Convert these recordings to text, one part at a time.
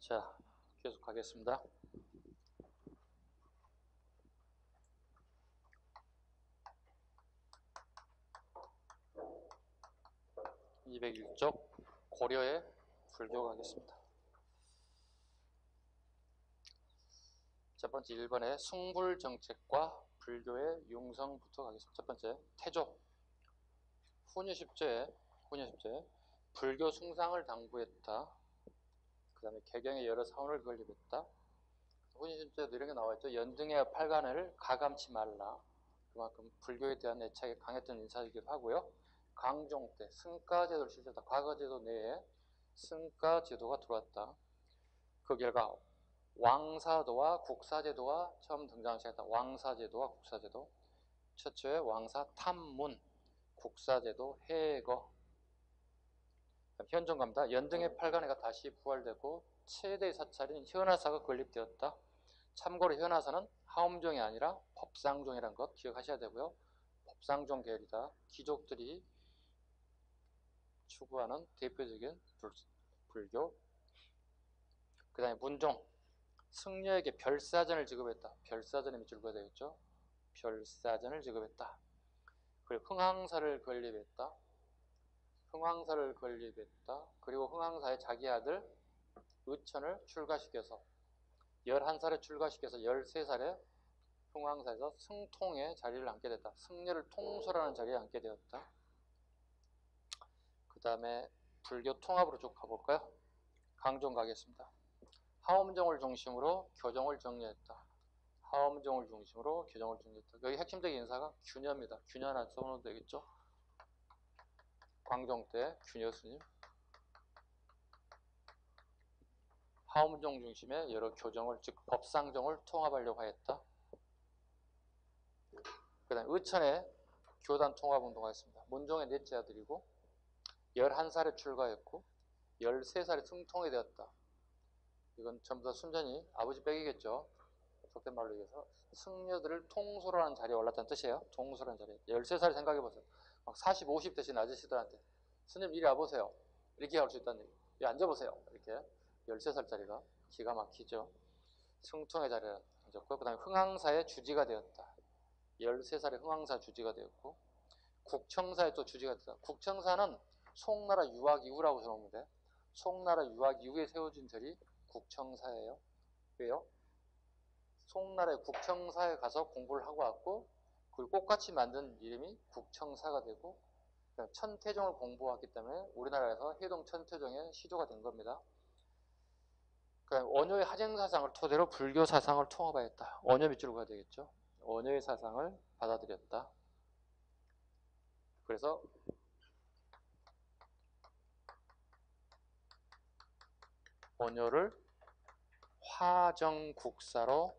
자, 계속 가겠습니다. (201쪽) 고려의 불교 가겠습니다. 첫 번째 1번의 숭불정책과 불교의 융성부터 가겠습니다. 첫 번째 태조. 훈유 10조에 불교 숭상을 당부했다. 그 다음에 개경의 여러 사원을 건립했다. 훈유 10조에도 이런 게 나와있죠. 연등의 팔관을 가감치 말라. 그만큼 불교에 대한 애착이 강했던 인사이기도 하고요. 강종 때 승가제도를 실시했다. 과거제도 내에 승가제도가 들어왔다. 그 결과 왕사도와 국사제도가 처음 등장하기 시작했다. 왕사제도와 국사제도. 최초의 왕사 탐문, 국사제도 해거. 현종 갑니다. 연등의 팔관회가 다시 부활되고 최대의 사찰인 현하사가 건립되었다. 참고로 현하사는 하엄종이 아니라 법상종이라는 것 기억하셔야 되고요. 법상종 계열이다. 귀족들이 추구하는 대표적인 불교. 그 다음에 문종. 승려에게 별사전을 지급했다. 별사전의 밑줄 그어야 되겠죠. 별사전을 지급했다. 그리고 흥황사를 건립했다. 그리고 흥황사의 자기 아들 의천을 출가시켜서 11살에 출가시켜서 13살에 흥황사에서 승통의 자리를 앉게 됐다. 승려를 통솔하는 자리에 앉게 되었다. 그 다음에 불교 통합으로 쭉 가볼까요? 강종 가겠습니다. 하엄종을 중심으로 교종을 정리했다. 여기 핵심적인 인사가 균여입니다. 균여 하나 써놓으면 되겠죠? 광종 때 균여 스님. 하엄종 중심의 여러 교정을, 즉 법상종을 통합하려고 하였다. 그 다음에 의천에 교단 통합운동을 했습니다. 문종의 넷째 아들이고 11살에 출가했고 13살에 승통이 되었다. 이건 전부 다 순전히 아버지 빽이겠죠. 속된 말로 얘기해서 승려들을 통솔하는 자리에 올랐다는 뜻이에요. 통솔하는 자리에. 13살 생각해보세요. 막 40, 50 되신 아저씨들한테 스님 이리 와보세요. 이렇게 할 수 있다는 얘기. 여기 앉아보세요. 이렇게 13살짜리가 기가 막히죠. 승통의 자리에 앉았고, 그 다음에 흥황사의 주지가 되었다. 13살에 흥황사 주지가 되었고, 국청사의 또 주지가 되었다. 국청사는 송나라 유학 이후라고 생각하면 돼. 송나라 유학 이후에 세워진 절이 국청사예요. 왜요? 송나라의 국청사에 가서 공부를 하고 왔고, 그걸 똑같이 만든 이름이 국청사가 되고, 천태종을 공부했기 때문에 우리나라에서 해동 천태종의 시조가 된 겁니다. 원효의 하쟁사상을 토대로 불교 사상을 통합하였다. 원효 밑줄로 가야 되겠죠. 원효의 사상을 받아들였다. 그래서 원효를 화정국사로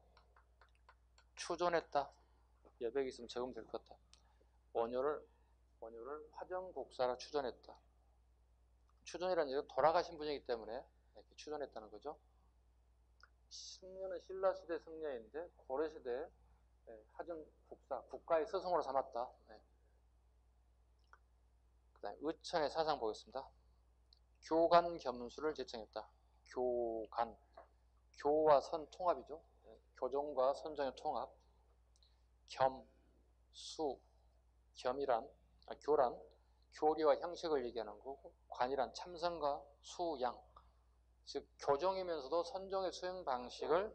추존했다. 여백이 있으면 적으면 될 것 같다. 원효를 화정국사로 추존했다. 추존이라는 얘기는 돌아가신 분이기 때문에 이렇게 추존했다는 거죠. 승려는 신라시대 승려인데 고려시대 화정국사, 국가의 스승으로 삼았다. 그 다음에 의천의 사상 보겠습니다. 교간 겸수를 제청했다. 교와 선 통합이죠. 교종과 선종의 통합. 교란, 교리와 형식을 얘기하는 거고, 관이란 참선과 수양, 즉 교종이면서도 선종의 수행 방식을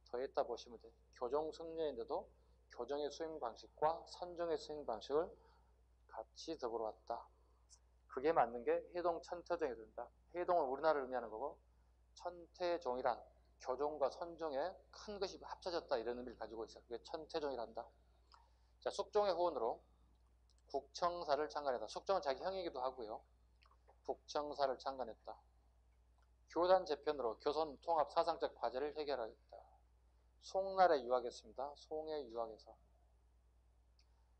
더했다 보시면 돼요. 교종 승려인데도 교종의 수행 방식과 선종의 수행 방식을 같이 더불어 왔다. 그게 맞는 게 해동 천태종이 된다. 해동은 우리나라를 의미하는 거고, 천태종이란 교종과 선종의 큰 것이 합쳐졌다 이런 의미를 가지고 있어요. 그게 천태종이란다. 자, 숙종의 후원으로 국청사를 창간했다. 숙종은 자기 형이기도 하고요. 국청사를 창간했다. 교단 재편으로 교선 통합 사상적 과제를 해결하였다. 송나라에 유학했습니다. 송에 유학해서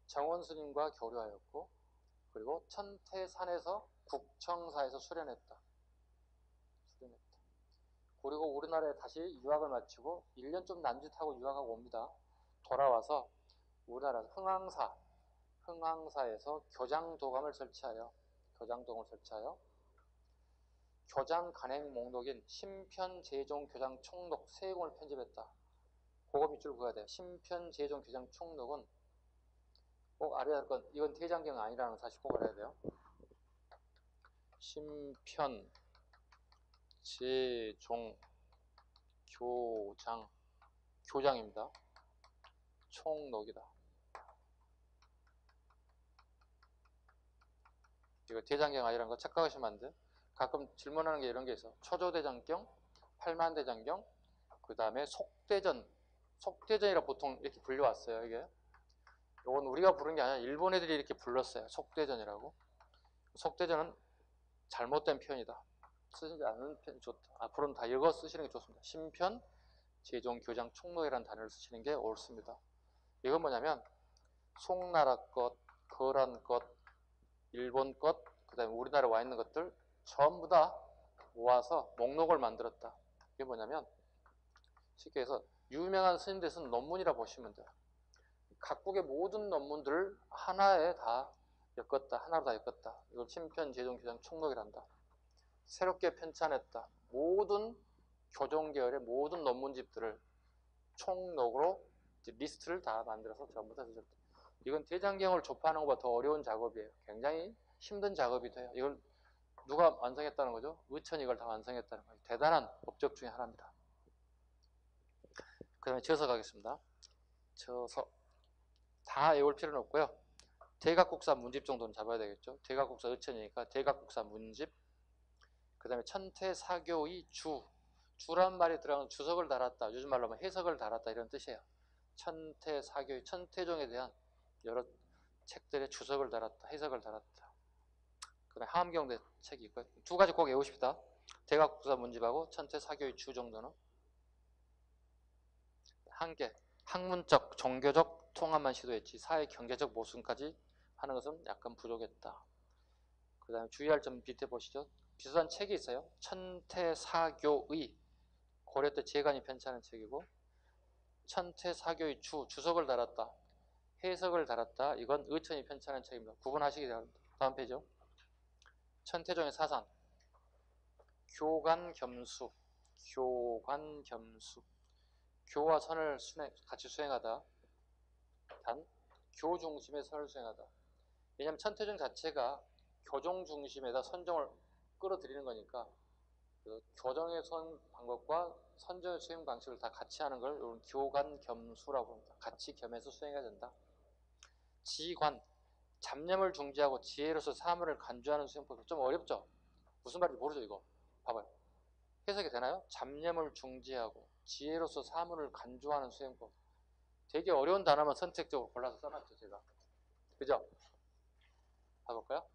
정원스님과 교류하였고, 그리고 천태산에서 국청사에서 수련했다. 그리고 우리나라에 다시 유학을 마치고 1년 좀 남짓하고 유학하고 옵니다. 돌아와서 우리나라 흥황사에서 교장도감을 설치하여 교장 간행 목록인 심편 제종 교장 총록 3권을 편집했다. 그거 밑줄 그어야 돼. 심편 제종 교장 총록은 꼭 알아야 할 건 이건 대장경 아니라는 사실 꼭 알아야 돼요. 심편 제종 교장입니다. 총록이다. 이거 대장경 아니라는 거 착각하시면 안 돼. 가끔 질문하는 게 이런 게 있어. 초조대장경, 팔만대장경, 그 다음에 속대전이라 보통 이렇게 불려왔어요. 이게 이건 우리가 부른 게 아니라 일본 애들이 이렇게 불렀어요. 속대전이라고. 속대전은 잘못된 표현이다. 쓰지 않는 편이 좋다. 앞으로는 다 읽어 쓰시는 게 좋습니다. 심편, 제종, 교장, 총록이라는 단어를 쓰시는 게 옳습니다. 이건 뭐냐면 송나라 것, 거란 것, 일본 것, 그 다음에 우리나라에 와 있는 것들 전부 다 모아서 목록을 만들었다. 이게 뭐냐면 쉽게 해서 유명한 스님들 쓴 논문이라 보시면 돼요. 각국의 모든 논문들을 하나에 다 엮었다. 하나로 다 엮었다. 이걸 심편, 제종, 교장, 총록이란다. 새롭게 편찬했다. 모든 교종계열의 모든 논문집들을 총록으로 리스트를 다 만들어서 전부 다 쓰셨다. 이건 대장경을 조파하는 것보다 더 어려운 작업이에요. 굉장히 힘든 작업이 돼요. 이걸 누가 완성했다는 거죠? 의천이 이걸 다 완성했다는 거예요. 대단한 업적 중에 하나입니다. 그 다음에 저서 가겠습니다. 저서 다 외울 필요는 없고요. 대각국사 문집 정도는 잡아야 되겠죠. 대각국사 의천이니까 대각국사 문집. 그 다음에 천태사교의 주란 말이 들어가는 주석을 달았다. 요즘 말로 하면 해석을 달았다 이런 뜻이에요. 천태사교의 천태종에 대한 여러 책들의 주석을 달았다. 해석을 달았다. 그 다음에 하암경대 책이 있고요. 두 가지 꼭 외우십시다. 대각국사 문집하고 천태사교의 주 정도는. 한 개, 학문적, 종교적 통합만 시도했지 사회 경제적 모순까지 하는 것은 약간 부족했다. 그 다음에 주의할 점 밑에 보시죠. 비슷한 책이 있어요. 천태사교의, 고려 때 재간이 편찬한 책이고, 천태사교의 주석을 달았다. 해석을 달았다. 이건 의천이 편찬한 책입니다. 구분하시기 바랍니다. 다음 페이지요. 천태종의 사상, 교관겸수, 교와 선을 같이 수행하다. 단 교 중심의 선을 수행하다. 왜냐하면 천태종 자체가 교종 중심에다 선종을 끌어들이는 거니까 그 교정의 선 방법과 선정의 수행 방식을 다 같이 하는 걸 교관겸수라고 합니다. 같이 겸해서 수행해야 된다. 지관, 잡념을 중지하고 지혜로서 사물을 간주하는 수행법. 좀 어렵죠? 무슨 말인지 모르죠 이거. 봐봐요. 해석이 되나요? 잡념을 중지하고 지혜로서 사물을 간주하는 수행법. 되게 어려운 단어만 선택적으로 골라서 써놨죠 제가. 그죠? 봐볼까요?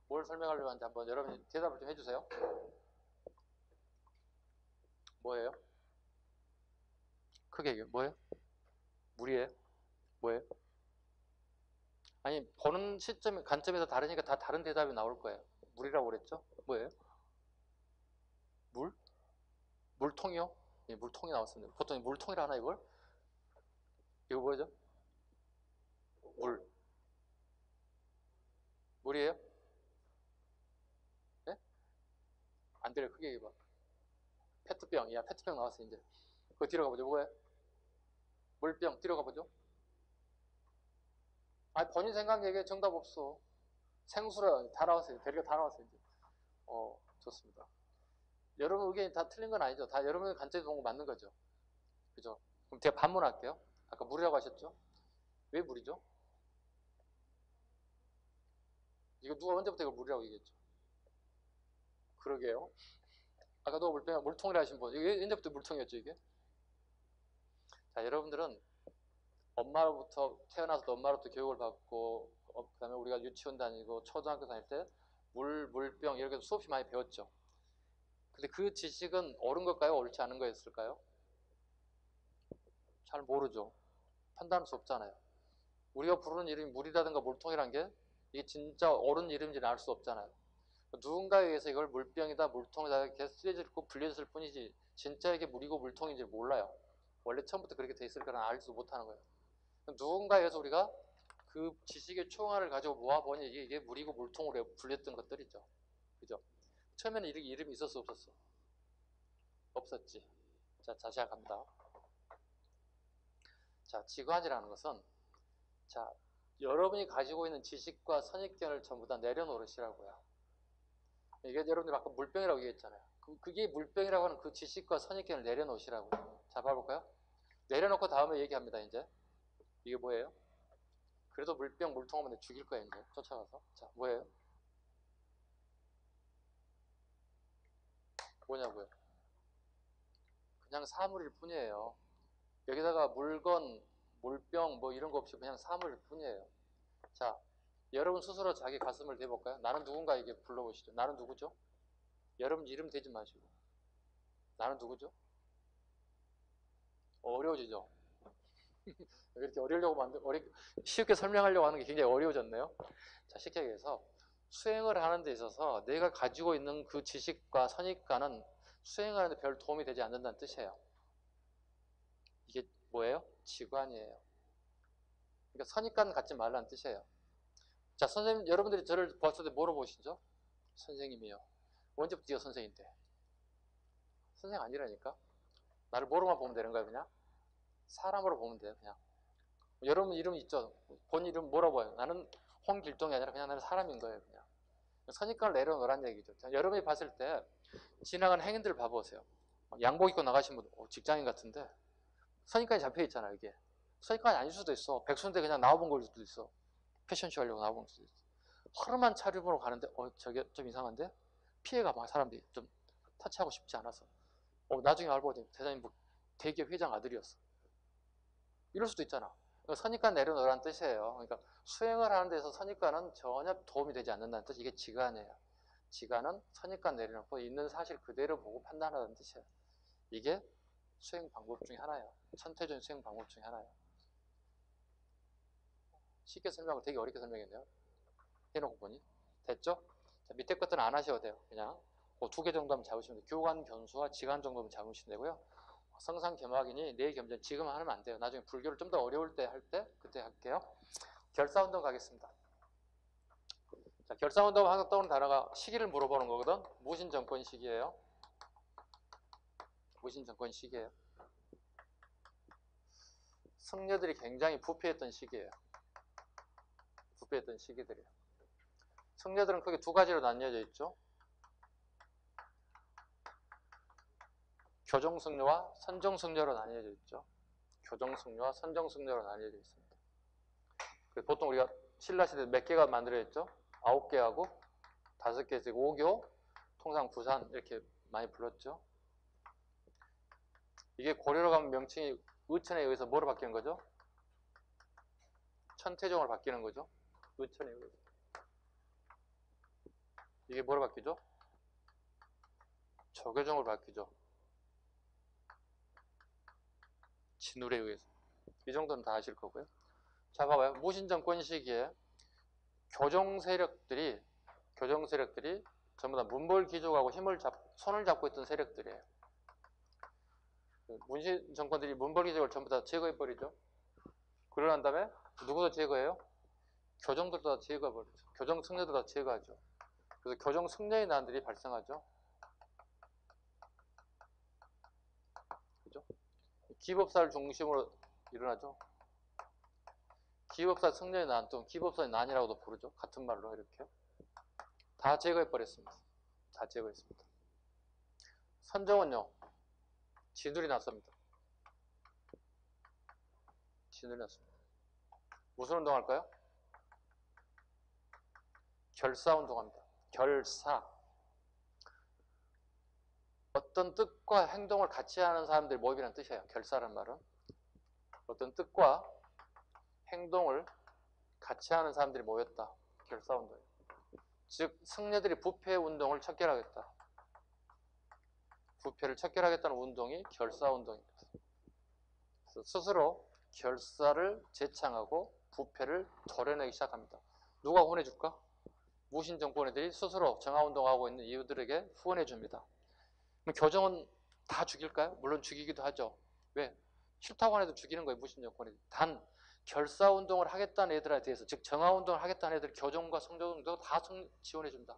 뭘 설명하려고 하는지 한번 여러분이 대답을 좀 해주세요. 뭐예요? 크게 얘기해요. 뭐예요? 물이에요? 뭐예요? 아니 보는 시점, 관점에서 다르니까 다 다른 대답이 나올 거예요. 물이라고 그랬죠? 뭐예요? 물? 물통이요? 예, 물통이 나왔습니다. 보통 물통이라 하나 이걸? 이거 뭐죠? 물이에요? 네? 안 들려. 크게 얘기해봐. 페트병. 야, 페트병 나왔어 이제. 그거 뒤로 가보죠. 뭐예요? 물병. 뒤로 가보죠. 아니 본인 생각 얘기해. 정답 없어. 생수라 다 나왔어요. 대리가 다 나왔어요 이제. 좋습니다. 여러분 의견이 다 틀린 건 아니죠. 다 여러분의 관점에서 본 거 맞는 거죠. 그죠? 그럼 제가 반문할게요. 아까 물이라고 하셨죠? 왜 물이죠? 이거 누가 언제부터 이걸 물이라고 얘기했죠? 그러게요. 아까 누가 물통이라 하신 분, 이게 언제부터 물통이었죠 이게? 자, 여러분들은 엄마로부터 태어나서 엄마로부터 교육을 받고 그 다음에 우리가 유치원 다니고 초등학교 다닐 때 물병 이렇게 수없이 많이 배웠죠. 근데 그 지식은 옳은 걸까요? 옳지 않은 거였을까요? 잘 모르죠. 판단할 수 없잖아요. 우리가 부르는 이름이 물이라든가 물통이란 게 이게 진짜 옳은 이름인지는 알 수 없잖아요. 누군가에 의해서 이걸 물병이다 물통이다 이렇게 쓰여졌고 불려졌을 뿐이지 진짜 이게 물이고 물통인지 몰라요. 원래 처음부터 그렇게 돼 있을 거는 알지도 못하는 거예요. 누군가에 의해서 우리가 그 지식의 총알을 가지고 모아보니 이게 물이고 물통으로 불렸던 것들이죠. 그죠? 처음에는 이름이 있었어, 없었어? 없었지. 자, 다시 갑니다. 자, 지관이라는 것은, 자, 여러분이 가지고 있는 지식과 선입견을 전부 다 내려놓으시라고요. 이게 여러분들 아까 물병이라고 얘기했잖아요. 그게 물병이라고 하는 그 지식과 선입견을 내려놓으시라고요. 자, 봐볼까요? 내려놓고 다음에 얘기합니다, 이제. 이게 뭐예요? 그래도 물병, 물통 오면 죽일 거예요, 이제. 쫓아가서. 자, 뭐예요? 뭐냐고요? 그냥 사물일 뿐이에요. 여기다가 물건, 물병, 뭐 이런 거 없이 그냥 사물일 뿐이에요. 자, 여러분 스스로 자기 가슴을 대볼까요? 나는 누군가에게 불러보시죠. 나는 누구죠? 여러분 이름 대지 마시고. 나는 누구죠? 어려워지죠? 이렇게 쉽게 설명하려고 하는 게 굉장히 어려워졌네요. 자, 쉽게 얘기해서 수행을 하는 데 있어서 내가 가지고 있는 그 지식과 선입관은 수행하는 데 별 도움이 되지 않는다는 뜻이에요. 이게 뭐예요? 지관이에요. 그러니까 선입관 갖지 말라는 뜻이에요. 자, 선생님, 여러분들이 저를 봤을 때 뭐로 보시죠? 선생님이요. 언제부터 네가 선생인데? 선생 아니라니까? 나를 뭐로만 보면 되는 거야, 그냥? 사람으로 보면 돼요, 그냥. 여러분 이름 있죠? 본 이름 뭐라고 봐요? 나는 홍길동이 아니라 그냥 나는 사람인 거예요, 그냥. 선입관을 내려놓으란 얘기죠. 자, 여러분이 봤을 때 지나가는 행인들 봐보세요. 양복 입고 나가신 분, 직장인 같은데 선입관이 잡혀 있잖아, 이게. 선입관이 아닐 수도 있어. 백수인데 그냥 나와본 걸 수도 있어. 패션쇼 하려고 나와본 수도 있어. 허름한 차림으로 가는데, 저게 좀 이상한데? 피해가 막 사람들이 좀 터치하고 싶지 않아서. 나중에 알고 보니 대장님 뭐 대기업 회장 아들이었어. 이럴 수도 있잖아. 선입관 내려놓으라는 뜻이에요. 그러니까 수행을 하는 데서 선입관은 전혀 도움이 되지 않는다는 뜻. 이게 지관이에요. 지관은 선입관 내려놓고 있는 사실 그대로 보고 판단하는 뜻이에요. 이게 수행 방법 중에 하나예요. 천태적인 수행 방법 중에 하나예요. 쉽게 설명하고 되게 어렵게 설명했네요. 해놓고 보니. 됐죠? 자, 밑에 것들은 안 하셔도 돼요. 그냥 두 개 정도만 잡으시면 돼요. 교관, 견수와 지관 정도만 잡으시면 되고요. 성상 겸학이니 내 겸전 지금 하면 안 돼요. 나중에 불교를 좀 더 어려울 때 할 때 그때 할게요. 결사운동 가겠습니다. 자, 결사운동 항상 떠오르는 단어가 시기를 물어보는 거거든. 무신정권 시기예요. 무신정권 시기예요. 승려들이 굉장히 부패했던 시기예요. 부패했던 시기들이에요. 승려들은 크게 두 가지로 나뉘어져 있죠. 교정승려와 선정승려로 나뉘어져 있죠. 교정승려와 선정승려로 나뉘어져 있습니다. 보통 우리가 신라시대 몇 개가 만들어졌죠? 9개하고 5개에서 5교, 통상 부산 이렇게 많이 불렀죠. 이게 고려로 가면 명칭이 의천에 의해서 뭐로 바뀌는 거죠? 천태종으로 바뀌는 거죠. 의천에 의해서. 이게 뭐로 바뀌죠? 조계종으로 바뀌죠. 진울에 의해서. 이 정도는 다 아실 거고요. 자, 봐봐요. 무신정권 시기에 교정 세력들이 전부 다 문벌귀족하고 손을 잡고 있던 세력들이에요. 문신 정권들이 문벌귀족을 전부 다 제거해버리죠. 그러고 난 다음에 누구도 제거해요? 교정들도 다 제거해버리죠. 교정 승려도 다 제거하죠. 그래서 교정 승려의 난들이 발생하죠. 그죠? 기법사를 중심으로 일어나죠. 기법사 승려의 난 또는 기법사의 난이라고도 부르죠. 같은 말로 이렇게. 다 제거해버렸습니다. 다 제거했습니다. 선정은요. 진울이 났습니다. 진울이 났습니다. 무슨 운동할까요? 결사운동합니다. 결사. 어떤 뜻과 행동을 같이 하는 사람들이 모임이라는 뜻이에요. 결사라는 말은. 어떤 뜻과 행동을 같이 하는 사람들이 모였다. 결사운동이에요. 즉 승려들이 부패운동을 척결하겠다. 부패를 척결하겠다는 운동이 결사운동입니다. 그래서 스스로 결사를 제창하고 부패를 도려내기 시작합니다. 누가 후원해줄까? 무신정권애들이 스스로 정화운동하고 있는 이유들에게 후원해줍니다. 그럼 교정은 다 죽일까요? 물론 죽이기도 하죠. 왜? 싫다고 하는 애들 죽이는 거예요. 무신정권애들. 단 결사운동을 하겠다는 애들에 대해서, 즉 정화운동을 하겠다는 애들 교정과 성조정도 다 지원해준다.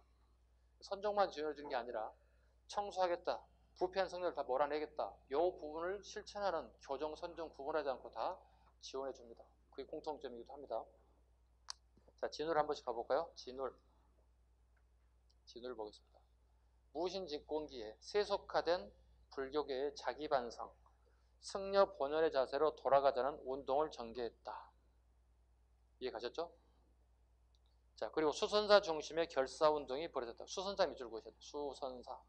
선정만 지원해 준 게 아니라 청소하겠다, 부패한 성녀를 다 몰아내겠다, 이 부분을 실천하는 교정, 선정 구분하지 않고 다 지원해 줍니다. 그게 공통점이기도 합니다. 자, 진울 한 번씩 가볼까요? 진울 보겠습니다. 무신직공기에 세속화된 불교계의 자기반성, 승려 본연의 자세로 돌아가자는 운동을 전개했다. 이해 가셨죠? 자, 그리고 수선사 중심의 결사운동이 벌어졌다. 수선사 밑줄 그으셨다. 수선사.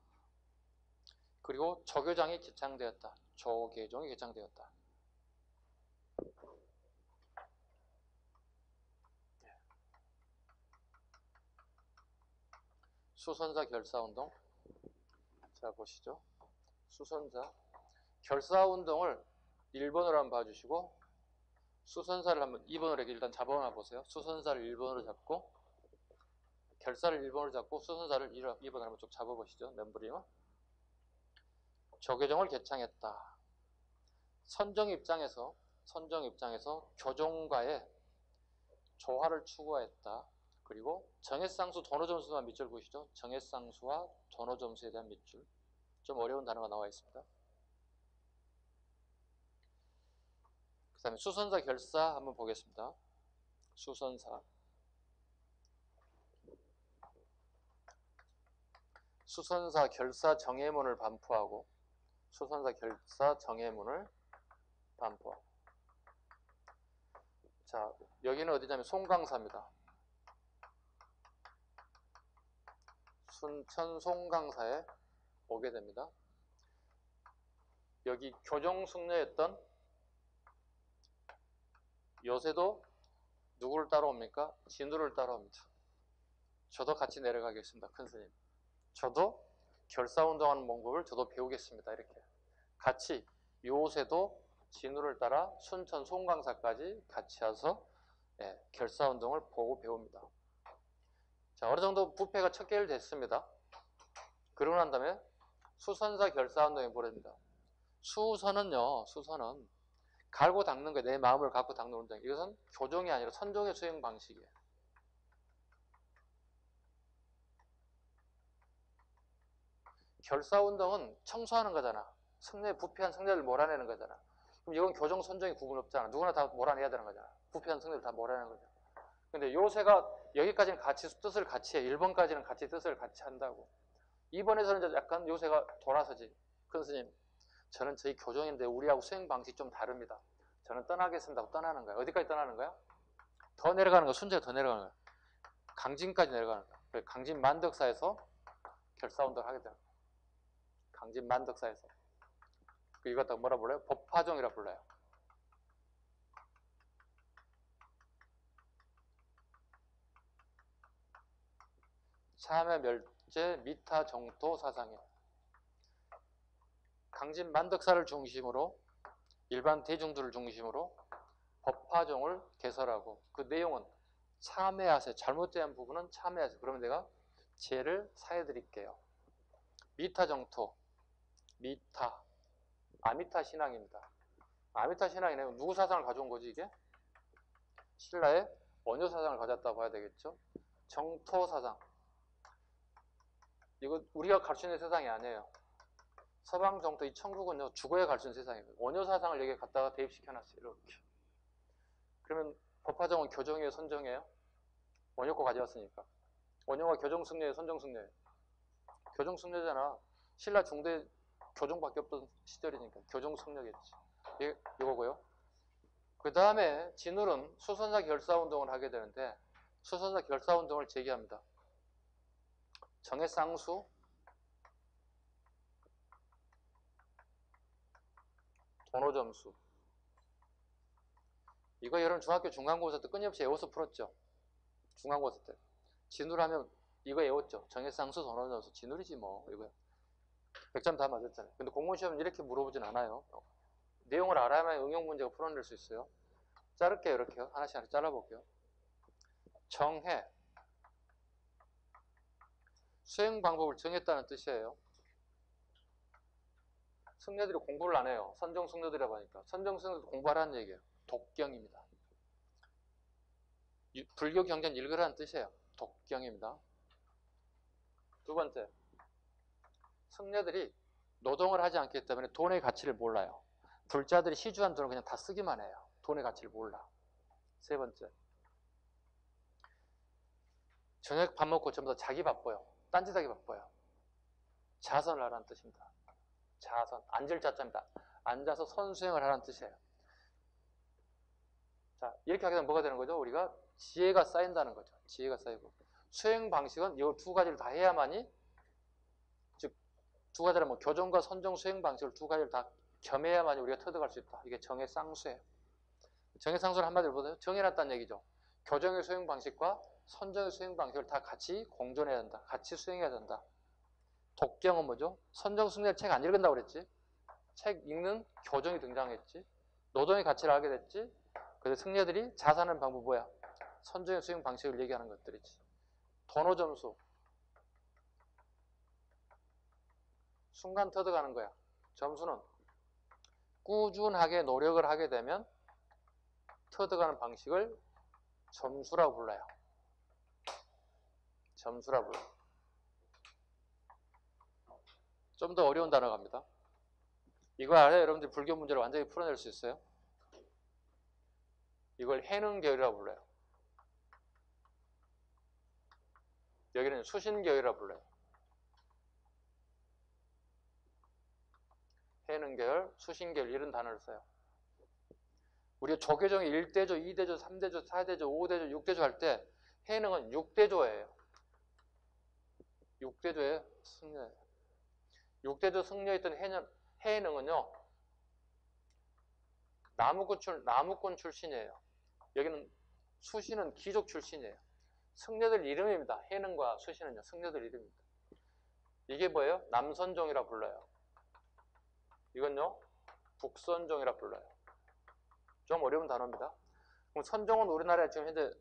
그리고 조교장이 개창되었다. 조계종이 개창되었다. 수선사 결사운동. 자, 보시죠. 수선사. 결사운동을 1번으로 한번 봐주시고, 수선사를 한번 2번으로 이렇게 일단 잡아놔 보세요. 수선사를 1번으로 잡고, 결사를 1번으로 잡고, 수선사를 2번으로 한번 쭉 잡아보시죠. 멤버링은. 조계종을 개창했다. 선정 입장에서 교종과의 조화를 추구했다. 그리고 정해상수, 도노점수만 밑줄 보시죠. 정해상수와 도노점수에 대한 밑줄. 좀 어려운 단어가 나와 있습니다. 그 다음에 수선사 결사 한번 보겠습니다. 수선사 결사 정해문을 반포하고, 수선사 결사 정해문을 반포하고. 자, 여기는 어디냐면 송강사입니다. 순천 송강사에 오게 됩니다. 여기 교정 승려였던 요새도 누구를 따라옵니까? 진우를 따라옵니다. 저도 같이 내려가겠습니다. 큰 스님. 저도 결사운동하는 방법을 저도 배우겠습니다. 이렇게 같이 요새도 진우를 따라 순천 송강사까지 같이 와서 결사운동을 보고 배웁니다. 자, 어느 정도 부패가 척결됐습니다. 그러고 난 다음에 수선사 결사운동이 벌어집니다. 수선은 갈고 닦는 거예요. 내 마음을 갖고 닦는 운동. 이것은 교종이 아니라 선종의 수행 방식이에요. 결사운동은 청소하는 거잖아. 승려의 부패한 승려를 몰아내는 거잖아. 그럼 이건 교종, 선종이 구분 없잖아. 누구나 다 몰아내야 되는 거잖아. 부패한 승려를 다 몰아내는 거잖아. 근데 요새가 여기까지는 같이 뜻을 같이 해. 1번까지는 같이 뜻을 같이 한다고. 2번에서는 이제 약간 요새가 돌아서지. 큰 스님, 저는 저희 교종인데 우리하고 수행 방식이 좀 다릅니다. 저는 떠나겠습니다 하고 떠나는 거야. 어디까지 떠나는 거야? 더 내려가는 거야. 순제가 더 내려가는 거야. 강진까지 내려가는 거야. 강진 만덕사에서 결사운동을 하게 되는 거야. 강진 만덕사에서. 이거 갖다가 뭐라 불러요? 법화종이라 불러요. 참회 멸제 미타 정토 사상이에요. 강진 만덕사를 중심으로 일반 대중들을 중심으로 법화종을 개설하고, 그 내용은 참회하세요. 잘못된 부분은 참회하세요. 그러면 내가 죄를 사해 드릴게요. 미타 정토, 미타, 아미타 신앙입니다. 아미타 신앙이네. 누구 사상을 가져온 거지 이게? 신라의 원효 사상을 가졌다고 봐야 되겠죠. 정토 사상, 이거 우리가 갈 수 있는 세상이 아니에요. 서방 정토, 이 천국은요 죽어야 갈 수 있는 세상이에요. 원효 사상을 여기에 갖다가 대입시켜놨어요. 이렇게. 그러면 법화종은 교종이에요, 선종이에요? 원효 거 가져왔으니까. 원효가 교종 승려예요, 선종 승려예요? 교종 승려잖아. 신라 중대 교종밖에 없던 시절이니까 교종 승려겠지. 이거고요. 그 다음에 진울은 수선사 결사운동을 하게 되는데, 수선사 결사운동을 제기합니다. 정해쌍수, 도노점수. 이거 여러분 중학교 중간고사 때 끊임없이 외워서 풀었죠. 중간고사 때. 진울하면 이거 외웠죠. 정해쌍수, 도노점수. 진울이지 뭐. 이거 100점 다 맞았잖아요. 근데 공무원시험은 이렇게 물어보진 않아요. 내용을 알아야만 응용 문제가 풀어낼 수 있어요. 자를게요. 이렇게요. 하나씩 잘라볼게요. 정해. 수행 방법을 정했다는 뜻이에요. 승려들이 공부를 안 해요. 선정 승려들이라고 하니까. 선정 승려들 공부하라는 얘기예요. 독경입니다. 불교 경전 읽으라는 뜻이에요. 독경입니다. 두 번째, 승려들이 노동을 하지 않기 때문에 돈의 가치를 몰라요. 불자들이 시주한 돈을 그냥 다 쓰기만 해요. 돈의 가치를 몰라. 세 번째, 저녁 밥 먹고 전부 다 자기 바빠요. 딴짓하기 바빠요. 자선을 하라는 뜻입니다. 자선, 앉을 자자입니다. 앉아서 선수행을 하라는 뜻이에요. 자, 이렇게 하게 되면 뭐가 되는 거죠? 우리가 지혜가 쌓인다는 거죠. 지혜가 쌓이고. 수행 방식은 이 두 가지를 다 해야만이, 즉, 두 가지를 뭐 교정과 선정 수행 방식을 두 가지를 다 겸해야만이 우리가 터득할 수 있다. 이게 정해쌍수예요. 정해쌍수를 한마디로 보세요. 정해놨다는 얘기죠. 교정의 수행 방식과 선정의 수행 방식을 다 같이 공존해야 된다. 같이 수행해야 된다. 독경은 뭐죠? 선정 승려를 책 안 읽은다고 그랬지. 책 읽는 교정이 등장했지. 노동의 가치를 알게 됐지. 그래서 승려들이 자산하는 방법 뭐야? 선정의 수행 방식을 얘기하는 것들이지. 도노 점수. 순간 터득하는 거야. 점수는 꾸준하게 노력을 하게 되면 터득하는 방식을 점수라고 불러요. 점수라고 불러요. 좀 더 어려운 단어가 갑니다. 이거 알아요? 여러분들 불교 문제를 완전히 풀어낼 수 있어요? 이걸 해능계열이라고 불러요. 여기는 수신계열이라고 불러요. 해능계열, 수신계열 이런 단어를 써요. 우리가 조계종이 1대조, 2대조, 3대조, 4대조, 5대조, 6대조 할 때 해능은 6대조예요. 6대조예요. 승려예요. 6대조 승려에 있던 해능은요. 나무꾼 출신이에요. 여기는 수신은 귀족 출신이에요. 승려들 이름입니다. 해능과 수신은요. 승려들 이름입니다. 이게 뭐예요? 남선종이라 불러요. 이건요. 북선종이라 불러요. 좀 어려운 단어입니다. 그럼 선종은 우리나라에 지금 현재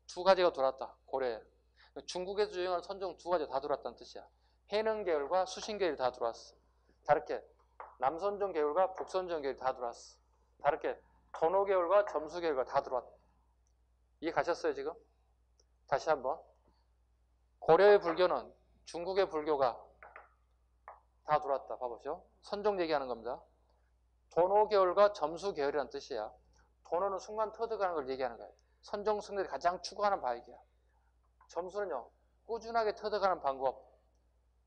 두 가지가 들어왔다. 고려에. 중국에서 유행하는 선종 두 가지 다 들어왔다는 뜻이야. 해능 계열과 수신 계열이 다 들어왔어. 다르게 남선종 계열과 북선종 계열이 다 들어왔어. 다르게 도노 계열과 점수 계열과 다 들어왔다. 이해 가셨어요 지금? 다시 한번. 고려의 불교는 중국의 불교가 다 들어왔다. 봐보죠. 선종 얘기하는 겁니다. 도노 계열과 점수 계열이라는 뜻이야. 도노는 순간 터득하는 걸 얘기하는 거예요. 선종 승려들이 가장 추구하는 바이기야. 점수는요. 꾸준하게 터득하는 방법.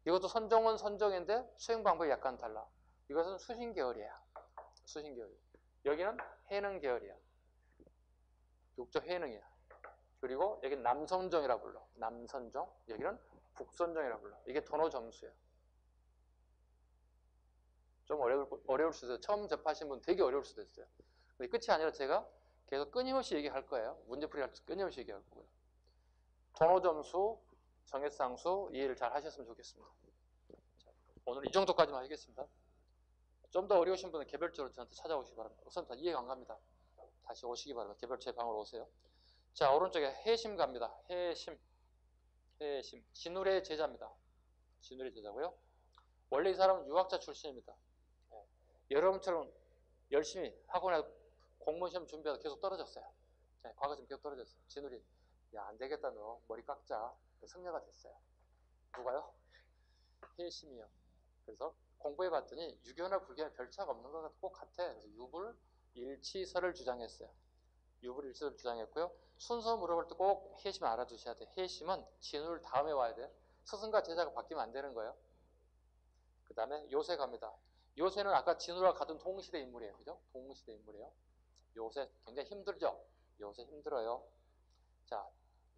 이것도 선종은 선종인데 수행 방법이 약간 달라. 이것은 수신 계열이야. 수신 계열. 여기는 해능 계열이야. 육조 해능이야. 그리고 여기는 남선종이라 불러. 남선종. 여기는 북선종이라 불러. 이게 도노 점수예요. 좀 어려울 수도 있어요. 처음 접하신 분 되게 어려울 수도 있어요. 근데 끝이 아니라 제가 계속 끊임없이 얘기할 거예요. 문제풀이 할 때 끊임없이 얘기할 거고요. 도노 점수, 정해쌍수 이해를 잘 하셨으면 좋겠습니다. 자, 오늘 이 정도까지만 하겠습니다. 좀 더 어려우신 분은 개별적으로 저한테 찾아오시기 바랍니다. 우선 다 이해가 안 갑니다. 다시 오시기 바랍니다. 개별 제 방으로 오세요. 자, 오른쪽에 해심 갑니다. 해심. 진울의 제자입니다. 진울의 제자고요. 원래 이 사람은 유학자 출신입니다. 여러분처럼 열심히 학원에 공무원 시험 준비하다 계속 떨어졌어요. 과거 좀 계속 떨어졌어요. 진울이 야, 안 되겠다 너 머리 깎자. 승려가 됐어요. 누가요? 해심이요. 그래서 공부해 봤더니 유교나 불교는 별 차가 없는 것 같아. 그래서 유불일치설을 주장했어요. 유불일치설을 주장했고요. 순서 물어볼 때 꼭 해심 알아두셔야 돼요. 해심은 진울 다음에 와야 돼요. 스승과 제자가 바뀌면 안 되는 거예요. 그 다음에 요새 갑니다. 요새는 아까 진울과 같은 동시대 인물이에요. 그죠? 동시대 인물이에요. 요새 굉장히 힘들죠? 요새 힘들어요. 자,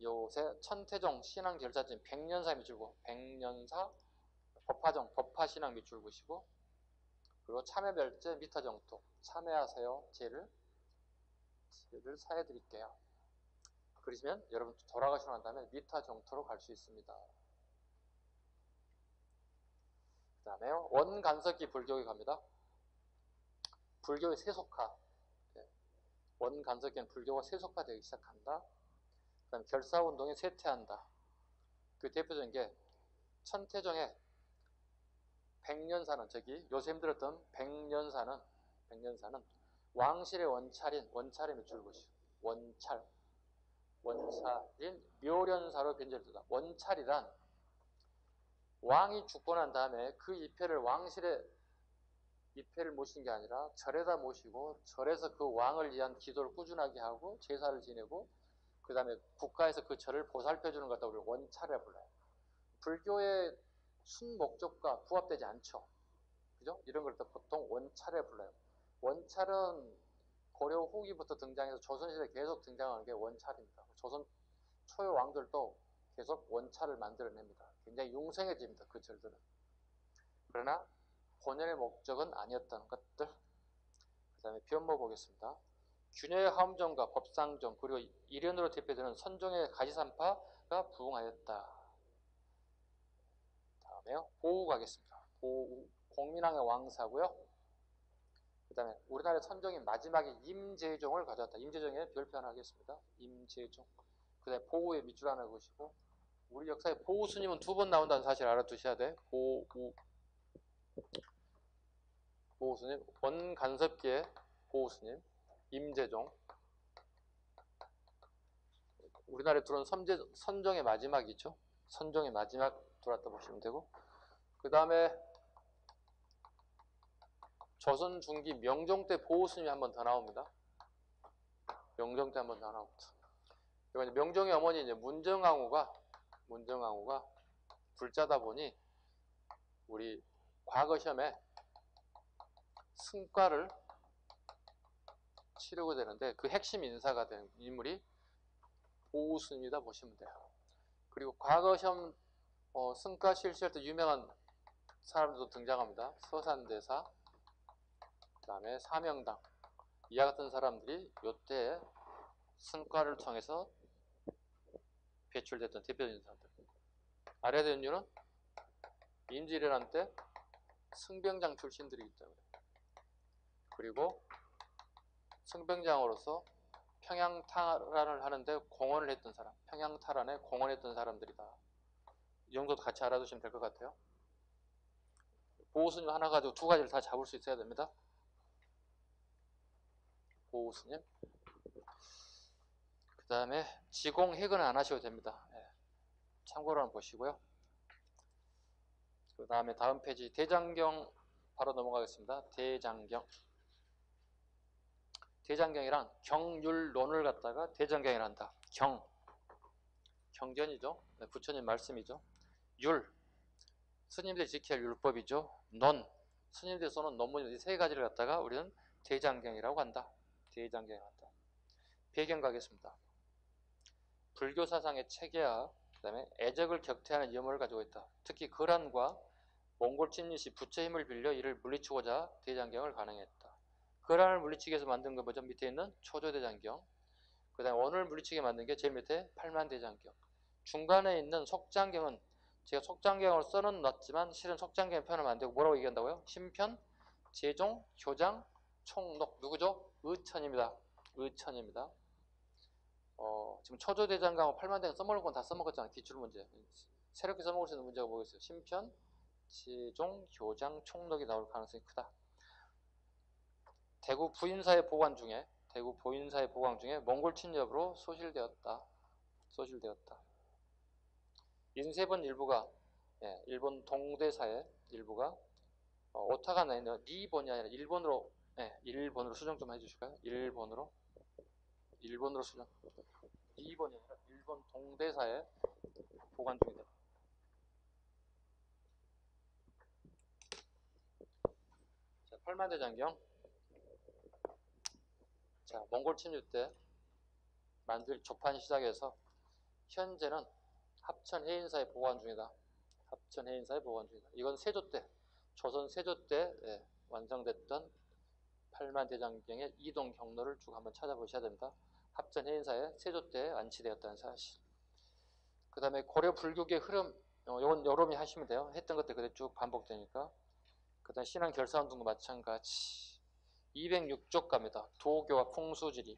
요새 천태종 신앙 결사진 백년사 밑줄고 백년사 법화정 법화신앙 밑줄구시고 그리고 참회별제 미타정토 참회하세요. 제를 사해드릴게요. 그러시면 여러분 돌아가시고 난 다음에 미타정토로 갈 수 있습니다. 그 다음에 원간석기 불교에 갑니다. 불교의 세속화. 원간석기는 불교가 세속화되기 시작한다. 그 다음에 결사운동에 쇠퇴한다. 그 대표적인 게 천태종의 백년사는 요새 힘들었던 백년사는 왕실의 원찰의 줄것이 원찰인 묘련사로 변절되다. 원찰이란 왕이 죽고 난 다음에 그 입회를 왕실에 입회를 모신 게 아니라 절에다 모시고 절에서 그 왕을 위한 기도를 꾸준하게 하고 제사를 지내고 그 다음에 국가에서 그 절을 보살펴주는 것 갖다 우리 원찰이라 불러요. 불교의 순목적과 부합되지 않죠. 그죠? 이런 걸 보통 원찰이라 불러요. 원찰은 고려 후기부터 등장해서 조선시대에 계속 등장하는 게 원찰입니다. 조선 초의 왕들도 계속 원찰을 만들어냅니다. 굉장히 융성해집니다. 그 절들은. 그러나 본연의 목적은 아니었다는 것들. 그 다음에 변모 보겠습니다. 균형의 하음정과 법상정 그리고 일연으로 대표되는 선종의 가지산파가 부흥하였다. 다음에요. 보우 가겠습니다. 보우 공민왕의 왕사고요. 그 다음에 우리나라의 선종인 마지막에 임재종을 가져왔다. 임재종의 별표 하나 하겠습니다. 임재종. 그 다음에 보우의 밑줄 하나 그으시고 우리 역사에 보우 스님은 2번 나온다는 사실 알아두셔야 돼. 보우 스님, 원간섭기의 보우 스님, 임재종. 우리나라에 들어온 선종의 마지막이죠. 선종의 마지막 들어왔다 보시면 되고 그 다음에 조선 중기 명종 때 보우 스님이 한 번 더 나옵니다. 명종 때 한 번 더 나옵니다. 이건 명종의 어머니 이제 문정왕후가 불자다 보니 우리 과거 시험에 승과를 치르게 되는데 그 핵심 인사가 된 인물이 보우 스님이다 보시면 돼요. 그리고 과거 시험 승과 실시할 때 유명한 사람들도 등장합니다. 서산대사, 그 다음에 사명당 이와 같은 사람들이 이때 승과를 통해서 배출됐던 대표적인 사람들. 알아야 되는 이유는 임진왜란 때 승병장 출신들이기 때문에 그리고 승병장으로서 평양 탈환을 하는데 공헌을 했던 사람, 평양 탈환에 공헌했던 사람들이다. 이 정도도 같이 알아두시면 될 것 같아요. 보호스님 하나 가지고 2가지를 다 잡을 수 있어야 됩니다. 보호스님. 그 다음에 지공획은 안 하셔도 됩니다. 네. 참고로 한번 보시고요. 그 다음에 다음 페이지 대장경 바로 넘어가겠습니다. 대장경이랑 경율론을 갖다가 대장경이라 한다. 경전이죠. 네, 부처님 말씀이죠. 율, 스님들이 지켜야 할 율법이죠. 논, 스님들이 써놓은 논문이 3가지를 갖다가 우리는 대장경이라고 한다. 대장경이라고 한다. 배경 가겠습니다. 불교 사상의 체계화, 그 다음에 애적을 격퇴하는 염원을 가지고 있다. 특히 거란과 몽골 침략시 부처의 힘을 빌려 이를 물리치고자 대장경을 가능했다. 거란을 물리치기 위해서 만든 거 뭐죠? 밑에 있는 초조대장경. 그 다음에 원을 물리치게 만든 게 제일 밑에 팔만대장경. 중간에 있는 속장경은 제가 속장경을 써는 놨지만 실은 속장경의 표현을 안 되고 뭐라고 얘기한다고요? 심편, 제종, 교장, 총록. 누구죠? 의천입니다. 의천입니다. 지금 초조대장경하고 팔만대장 써먹을 건 다 써먹었잖아. 기출문제. 새롭게 써먹을 수 있는 문제가 뭐겠어요? 심편, 제종, 교장, 총록이 나올 가능성이 크다. 대구 부인사의 보관 중에 몽골 침략으로 소실되었다. 인세본 일부가 일본 동대사의 일부가 오타가 나 있는 니본이 아니라 일본으로 수정 좀 해주실까요? 일본으로 수정. 니본이 아니라 일본 동대사에 보관 중이다. 자, 팔만대장경. 자, 몽골 침략 때 만들 조판 시작해서 현재는 합천 해인사에 보관 중이다. 이건 세조 때, 조선 세조 때 완성됐던 팔만대장경의 이동 경로를 쭉 한번 찾아보셔야 됩니다. 합천 해인사에 세조 때 안치되었다는 사실. 그 다음에 고려 불교계 흐름, 이건 여러분이 하시면 돼요. 했던 것들 그대로 쭉 반복되니까. 그 다음에 신앙 결사운동도 마찬가지. 206쪽 갑니다. 도교와 풍수지리.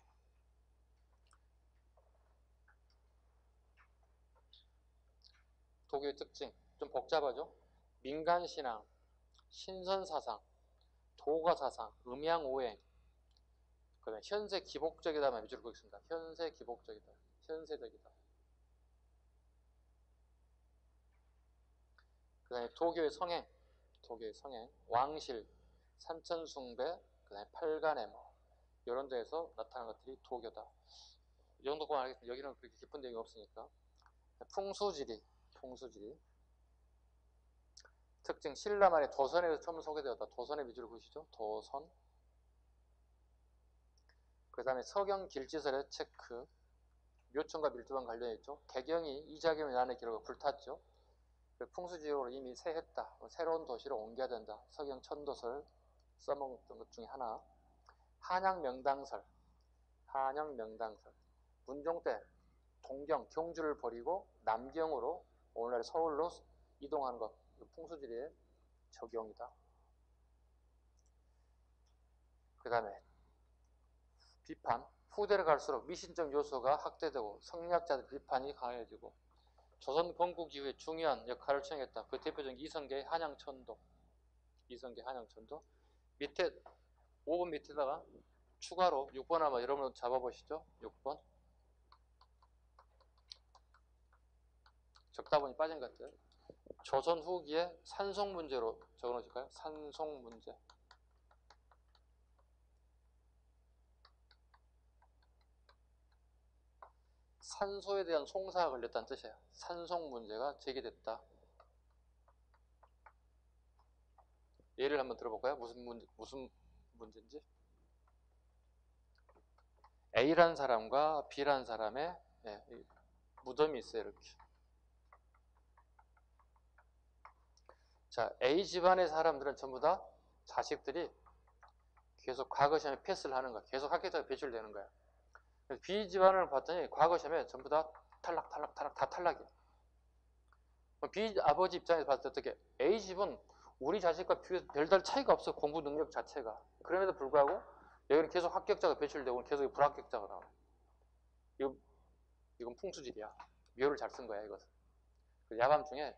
도교의 특징 좀 복잡하죠. 민간신앙, 신선사상, 도가사상, 음양오행. 그 다음에 현세 기복적이다 위주로 보겠습니다. 현세 기복적이다. 현세적이다. 그 다음에 도교의 성행, 왕실, 산천숭배, 그 다음에 팔간의 이런 데에서 나타나는 것들이 도교다. 이 정도만 알겠습니다. 여기는 그렇게 깊은 내용이 없으니까. 풍수지리. 특징, 신라말이 도선에서 처음 소개되었다. 도선의 미주를 보시죠. 도선. 그 다음에 서경 길지설의 체크. 묘천과 밀두만 관련이 있죠. 개경이 이자겸이 난의 기록을 불탔죠. 풍수지리로 이미 세했다. 새로운 도시로 옮겨야 된다. 서경 천도설 써먹었던 것 중에 하나. 한양명당설. 문종 때 동경, 경주를 버리고 남경으로 오늘날 서울로 이동하는 것. 풍수지리의 적용이다. 그 다음에 비판. 후대를 갈수록 미신적 요소가 확대되고 성리학자들 비판이 강해지고 조선 건국 이후에 중요한 역할을 수행했다. 그 대표적인 이성계의 한양천도. 밑에 5번 밑에다가 추가로 6번 아마 여러분 잡아보시죠. 6번. 적다 보니 빠진 것 같아요. 조선 후기에 산송 문제로 적어놓으실까요? 산송 문제. 산소에 대한 송사가 걸렸다는 뜻이에요. 산송 문제가 제기됐다. 예를 한번 들어볼까요? 무슨 문제인지. A라는 사람과 B라는 사람의 무덤이 있어요. 이렇게. 자, A 집안의 사람들은 전부 다 자식들이 계속 과거 시험에 패스를 하는 거야. 계속 합격자가 배출되는 거야. B 집안을 봤더니 과거 시험에 전부 다 탈락 다 탈락이야. B 아버지 입장에서 봤을 때 어떻게? A 집은 우리 자식과 별다른 차이가 없어. 공부 능력 자체가. 그럼에도 불구하고 여기는 계속 합격자가 배출되고 계속 불합격자가 나와. 이건 풍수지리야. 묘를 잘 쓴 거야, 이것은. 야밤중에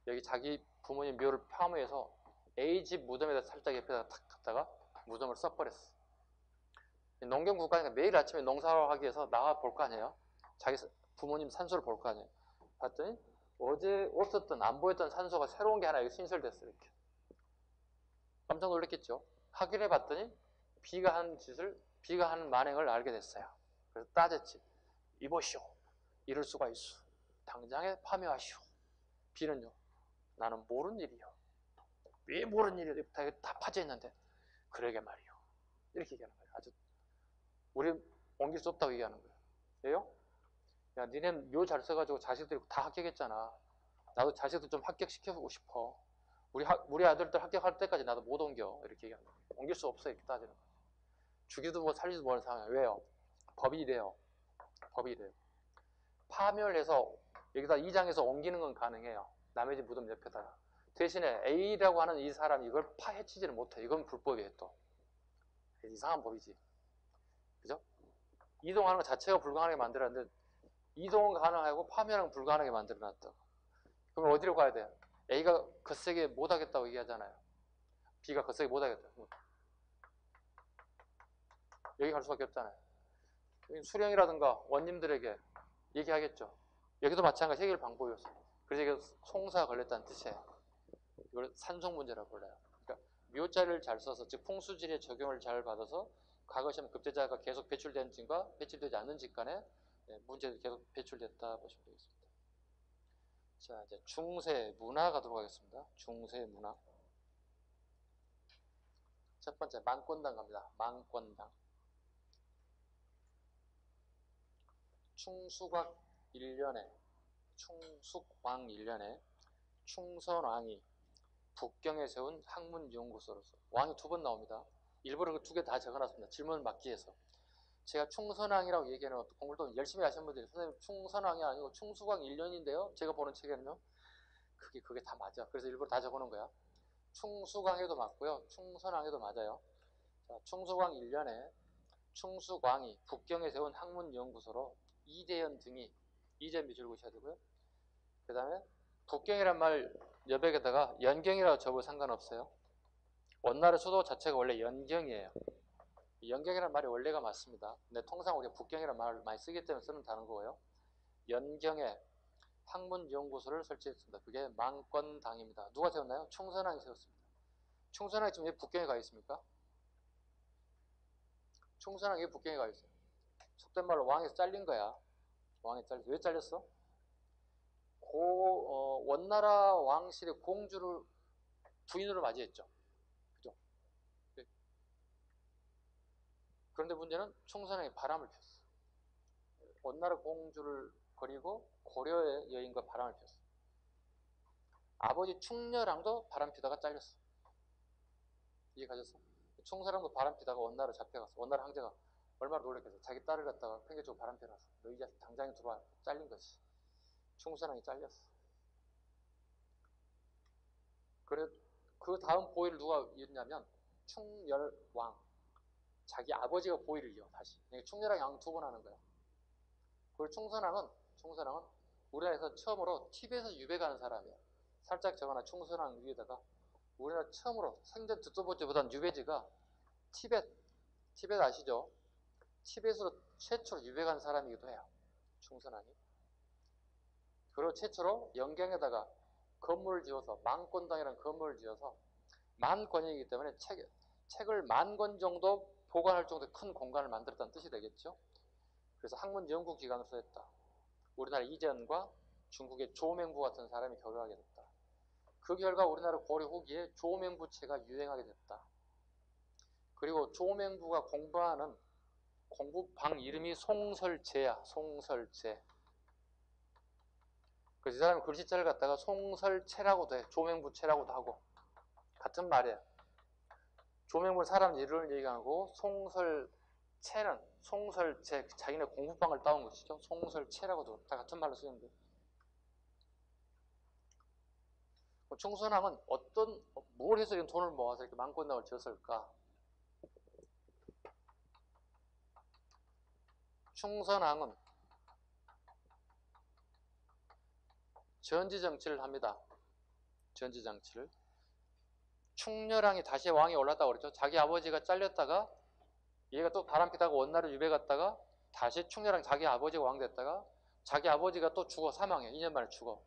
여기 자기 부모님 묘를 파묘해서 A 집 무덤에다 살짝 옆에다가 탁 갖다가 무덤을 써버렸어. 농경 국가니까 매일 아침에 농사를 하기 위해서 나와 볼 거 아니에요. 자기 부모님 산소를 볼 거 아니에요. 봤더니 어제 없었던 안 보였던 산소가 새로운 게 하나 여기 신설됐어요. 이렇게. 깜짝 놀랐겠죠. 확인해 봤더니 B가 한 만행을 알게 됐어요. 그래서 따졌지. 이보시오. 이럴 수가 있어. 당장에 파묘하시오. B는요. 나는 모르는 일이요. 왜 모르는 일이요? 다 파져 있는데. 그러게 말이요. 이렇게 얘기하는 거예요. 아주 우리 옮길 수 없다고 얘기하는 거예요. 왜요? 야, 니네 묘 잘 써가지고 자식들이 다 합격했잖아. 나도 자식들 좀 합격시켜보고 싶어. 우리 아들들 합격할 때까지 나도 못 옮겨. 이렇게 얘기하는 거예요. 옮길 수 없어. 이렇게 따지는 거예요. 죽이도 뭐 살리도 못하는 상황이에요. 왜요? 법이 이래요. 파묘를 해서 여기다 이장해서 옮기는 건 가능해요. 남의 집 무덤 옆에다가. 대신에 A라고 하는 이 사람이 이걸 파헤치지를 못해. 이건 불법이에요. 또 이상한 법이지. 그죠? 이동하는 것 자체가 불가능하게 만들었는데 이동은 가능하고 파묘는 불가능하게 만들어놨다. 그럼 어디로 가야 돼요? A가 거세게 못하겠다고 얘기하잖아요. B가 거세게 못하겠다. 여기 갈 수밖에 없잖아요. 수령이라든가 원님들에게 얘기하겠죠. 여기도 마찬가지 해결 방법이었어요. 그래서 이게 송사가 걸렸다는 뜻이에요. 이걸 산송 문제라고 불러요. 그러니까 묘자를 잘 써서, 즉 풍수지리의 적용을 잘 받아서 과거 시험 급제자가 계속 배출된 집과 배출되지 않는 집 간에 문제들이 계속 배출됐다 보시면 되겠습니다. 자, 이제 중세 문화 가도록 하겠습니다. 중세 문화. 첫 번째 망권당 갑니다. 망권당. 충숙왕 1년에 충선왕이 북경에 세운 학문연구소로서 왕이 2번 나옵니다. 일부러 그 2개 다 적어놨습니다. 질문을 막기 위해서. 제가 충선왕이라고 얘기하는 공부를 또 열심히 하시는 분들이 선생님 충선왕이 아니고 충숙왕 1년인데요. 제가 보는 책에는요. 그게 다 맞아. 그래서 일부러 다 적어놓은 거야. 충숙왕에도 맞고요. 충선왕에도 맞아요. 자, 충숙왕 1년에 충숙왕이 북경에 세운 학문연구소로 이대연 등이 이재미 줄고셔야 되고요. 그 다음에 북경이란 말 여백에다가 연경이라고 적어도 상관없어요. 원나라 수도 자체가 원래 연경이에요. 연경이라는 말이 원래가 맞습니다. 근데 통상 우리가 북경이라는 말을 많이 쓰기 때문에 쓰는 다른 거고요. 연경에 학문연구소를 설치했습니다. 그게 망권당입니다. 누가 세웠나요? 충선왕이 세웠습니다. 충선왕이 지금 왜 북경에 가 있습니까? 충선왕이 왜 북경에 가 있어요? 속된 말로 왕에서 잘린 거야. 왕에 잘렸어. 왜 잘렸어? 원나라 왕실의 공주를 부인으로 맞이했죠. 그죠? 그런데 문제는 충선왕이 바람을 폈어. 원나라 공주를 버리고 고려의 여인과 바람을 폈어. 아버지 충렬왕도 바람 피다가 잘렸어. 이해가셨어? 충선왕도 바람 피다가 원나라 잡혀갔어. 원나라 황제가 얼마나 놀랐겠어. 자기 딸을 갖다가 팽개치고 바람 펴놨어. 너 이 자식 당장에 들어와. 잘린 거지. 충선왕이 잘렸어. 그래, 그 다음 보위를 누가 이었냐면 충렬왕. 자기 아버지가 보위를 이어 다시. 충렬왕이 왕 두 번 하는 거야. 그리고 충선왕은 우리나라에서 처음으로 티벳에서 유배가는 사람이야. 살짝 적어놔. 충선왕 위에다가 우리나라 처음으로 생전 듣도 보지 못한 유배지가 티벳 아시죠? 티벳으로 최초로 유배간 사람이기도 해요. 충선왕이. 그리고 최초로 영경에다가 건물을 지어서 망권당이라는 건물을 지어서 만권이기 때문에 책을 10,000권 정도 보관할 정도의 큰 공간을 만들었다는 뜻이 되겠죠. 그래서 학문 연구 기관을 소했다. 우리나라 이재현과 중국의 조맹부 같은 사람이 결혼하게 됐다. 그 결과 우리나라 고려 후기에 조맹부체가 유행하게 됐다. 그리고 조맹부가 공부하는 공부방 이름이 송설제야. 송설제. 그래서 이 사람이 글씨체를 갖다가 송설체라고도 해. 조맹부체라고도 하고. 같은 말이야. 조맹부는 사람 이름을 얘기하고 송설체는 송설제, 자기네 공부방을 따온 것이죠. 송설체라고도 다 같은 말로 쓰는데. 충선왕은 뭘 해서 이런 돈을 모아서 이렇게 망권당을 지었을까? 충선왕은 전지정치를 합니다. 전지정치를. 충렬왕이 다시 왕에 올랐다고 그랬죠. 자기 아버지가 잘렸다가 얘가 또 바람피다가 원나라 유배 갔다가 다시 충렬왕 자기 아버지가 왕 됐다가 자기 아버지가 또 죽어 사망해. 2년 만에 죽어.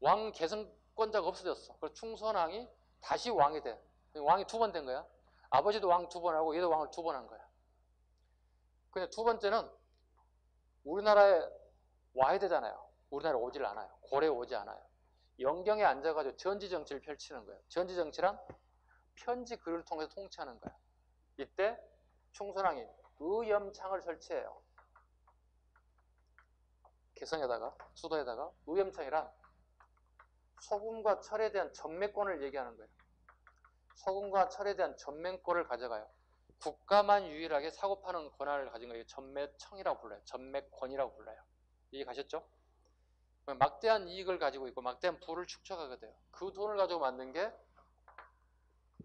왕 계승권자가 없어졌어. 그래서 충선왕이 다시 왕이 돼. 왕이 2번 된 거야. 아버지도 왕 2번 하고 얘도 왕을 2번 한 거야. 근데 두 번째는 우리나라에 와야 되잖아요. 우리나라에 오질 않아요. 고려에 오지 않아요. 영경에 앉아가지고 전지정치를 펼치는 거예요. 전지정치란 편지 글을 통해서 통치하는 거야. 이때 충선왕이 의염창을 설치해요. 개성에다가 수도에다가 의염창이란 소금과 철에 대한 전매권을 얘기하는 거예요. 소금과 철에 대한 전매권을 가져가요. 국가만 유일하게 사고 파는 권한을 가진 거예요. 전매청이라고 불러요. 전매권이라고 불러요. 이해 가셨죠? 막대한 이익을 가지고 있고 막대한 부를 축적하게 돼요. 그 돈을 가지고 만든 게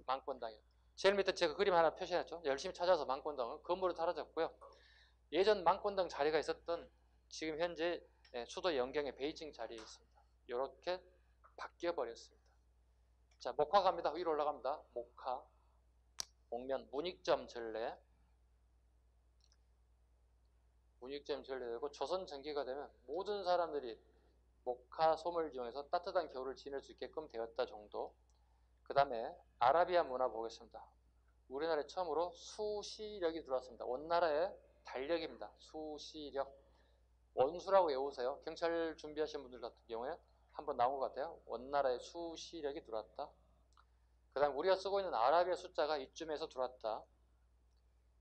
망권당이에요. 제일 밑에 제가 그림 하나 표시했죠. 열심히 찾아서 망권당은 건물을 사라졌고요. 예전 망권당 자리가 있었던 지금 현재 수도 영경의 베이징 자리에 있습니다. 이렇게 바뀌어버렸습니다. 자, 목화 갑니다. 위로 올라갑니다. 목화. 목면 문익점 전래. 문익점 전래되고 조선 전기가 되면 모든 사람들이 목화 솜을 이용해서 따뜻한 겨울을 지낼 수 있게끔 되었다 정도. 그 다음에 아라비아 문화 보겠습니다. 우리나라에 처음으로 수시력이 들어왔습니다. 원나라의 달력입니다. 수시력. 원수라고 외우세요. 경찰 준비하시는 분들 같은 경우에 한번 나온 것 같아요. 원나라의 수시력이 들어왔다. 그 다음에 우리가 쓰고 있는 아라비아 숫자가 이쯤에서 들어왔다.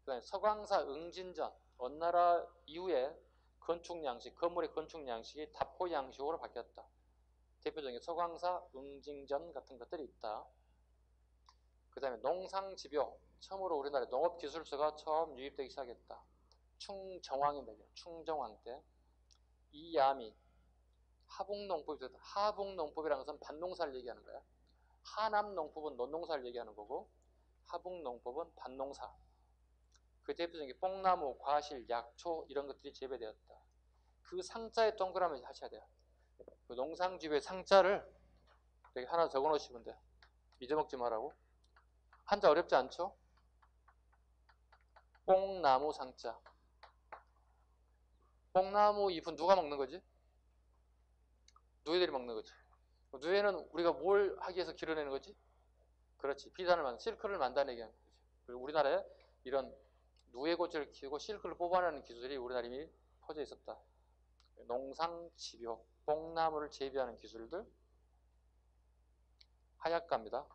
그 다음에 서광사 응진전. 원나라 이후에 건축 양식, 건물의 건축 양식이 다포 양식으로 바뀌었다. 대표적인 서광사, 응징전 같은 것들이 있다. 그 다음에 농상집요. 처음으로 우리나라에 농업기술서가 처음 유입되기 시작했다. 충정왕입니다. 충정왕 때. 이야미. 하북농법이 있었다. 하북농법이라는 것은 밭농사를 얘기하는 거야. 하남농법은 논농사를 얘기하는 거고 하북농법은 밭농사. 그 대표적인 게 뽕나무, 과실, 약초 이런 것들이 재배되었다. 그 상자에 동그라미 하셔야 돼요. 그 농상집의 상자를 여기 하나 적어 놓으시면 돼요. 잊어먹지 말라고. 한자 어렵지 않죠? 뽕나무 상자. 뽕나무 잎은 누가 먹는 거지? 누에들이 먹는 거지. 누에는 우리가 뭘 하기 위해서 길어내는 거지? 그렇지. 비단을 실크를 만들어내기 하는 거지. 그리고 우리나라에 이런 누에고치를 키우고 실크를 뽑아내는 기술이 우리나라에 이미 퍼져 있었다. 농상 집요, 뽕나무를 재배하는 기술들. 하약가입니다.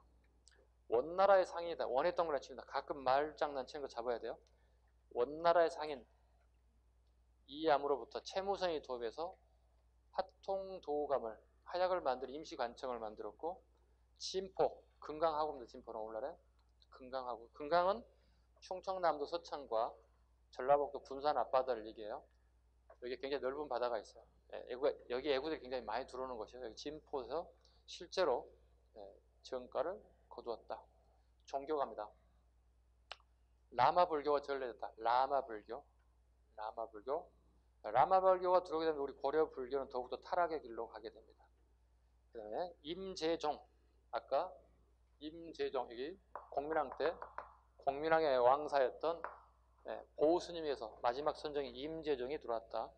원나라의 상인이다. 원했던 거나 칩니다. 가끔 말장난 치는 거 잡아야 돼요. 원나라의 상인 이암으로부터 채무성이 도입해서 화통도감을 하약을 만들 임시관청을 만들었고, 진포 금강하구입니다. 진포는 오늘날에 금강하구. 금강은 충청남도 서창과 전라북도 군산 앞바다를 얘기해요. 여기 굉장히 넓은 바다가 있어요. 여기 애구들이 굉장히 많이 들어오는 곳이에요. 여기 진포에서 실제로 정가를 거두었다. 종교가입니다. 라마 불교가 전래됐다. 라마 불교. 라마 불교가 들어오게 되면 우리 고려 불교는 더욱더 타락의 길로 가게 됩니다. 그 다음에 임재종. 아까 임재종, 여기 공민왕 때 공민왕의 왕사였던 보스님에서 마지막 선정인 임재종이 들어왔다.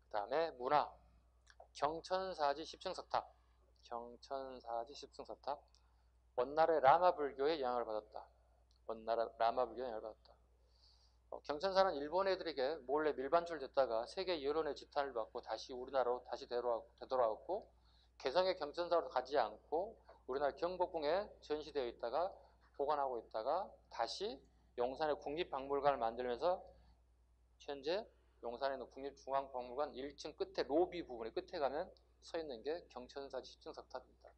그 다음에 문화. 경천사지 10층석탑. 경천사지 10층석탑. 원나라의 라마 불교의 영향을 받았다. 라마 불교의 영향을 받았다. 경천사는 일본 애들에게 몰래 밀반출됐다가 세계 여론의 지탄을 받고 다시 우리나라로 다시 되돌아왔고, 개성의 경천사로 가지 않고 우리나라 경복궁에 전시되어 있다가 보관하고 있다가 다시 용산의 국립박물관을 만들면서 현재 용산에 있는 국립중앙박물관 1층 끝에 로비 부분에 끝에 가면 서 있는 게 경천사 10층 석탑입니다.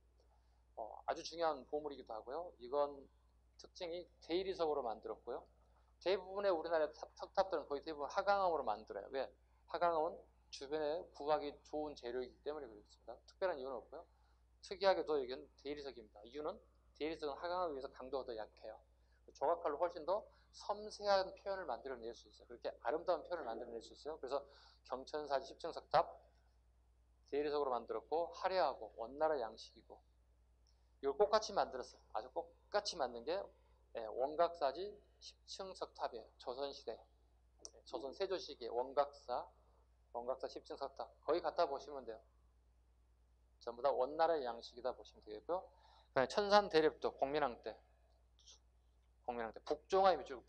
아주 중요한 보물이기도 하고요. 이건 특징이 대리석으로 만들었고요. 대부분의 우리나라 석탑들은 거의 대부분 하강암으로 만들어요. 왜? 하강암은 주변에 구하기 좋은 재료이기 때문에 그렇습니다. 특별한 이유는 없고요. 특이하게도 여기는 대리석입니다. 이유는 대리석은 하강암에 비해서 강도가 더 약해요. 조각칼로 훨씬 더 섬세한 표현을 만들어낼 수 있어요. 그렇게 아름다운 표현을 만들어낼 수 있어요. 그래서 경천사지 10층 석탑 대리석으로 만들었고, 화려하고 원나라 양식이고, 이걸 똑같이 만들었어요. 아주 똑같이 만든 게 원각사지 10층 석탑이에요. 조선시대 조선 세조 시기의 원각사 10층 석탑 거의 갖다 보시면 돼요. 전부 다 원나라의 양식이다 보시면 되겠고요. 그다음에 천산 대립도 공민왕 때 북종화 밑줄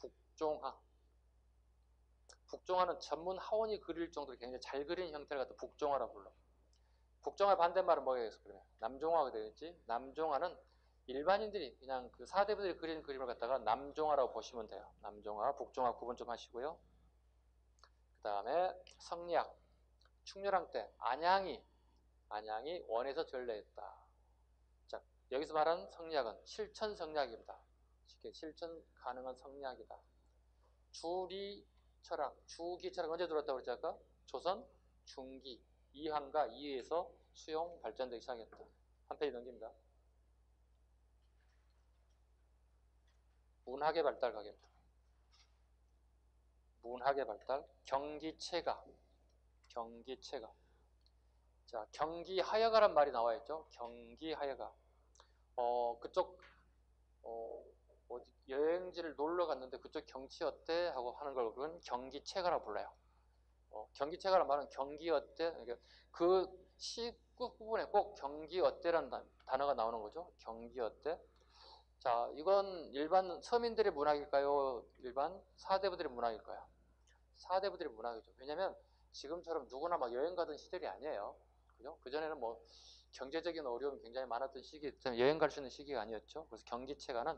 북종화는 전문 하원이 그릴 정도로 굉장히 잘 그리는 형태를 갖다 북종화라 불러. 북종화 반대말은 뭐겠어? 그러면 남종화가 되겠지. 남종화는 일반인들이 그냥 그 사대부들이 그리는 그림을 갖다가 남종화라고 보시면 돼요. 남종화, 북종화 구분 좀 하시고요. 그 다음에 성리학, 충렬왕 때 안양이 원에서 전래했다. 자, 여기서 말하는 성리학은 실천 성리학입니다. 쉽게 실천 가능한 성리학이다. 주기철학 언제 들어왔다고 그랬지 아까? 조선 중기 이항과 이해에서 수용 발전되기 시작했다. 한 페이지 넘깁니다. 문학의 발달 가겠다. 문학의 발달, 경기체가. 자, 경기하여가란 말이 나와 있죠. 경기하여가. 그쪽 여행지를 놀러 갔는데 그쪽 경치 어때? 하고 하는 걸 우리는 경기체가라고 불러요. 경기체가란 말은 경기 어때? 그러니까 그 시 끝부분에 꼭 경기 어때라는 단어가 나오는 거죠. 경기 어때? 자, 이건 일반 서민들의 문학일까요? 일반 사대부들의 문학일까요? 사대부들의 문학이죠. 왜냐면 지금처럼 누구나 막 여행 가던 시절이 아니에요. 그죠? 그전에는 뭐 경제적인 어려움이 굉장히 많았던 시기, 여행 갈 수 있는 시기가 아니었죠. 그래서 경기체가는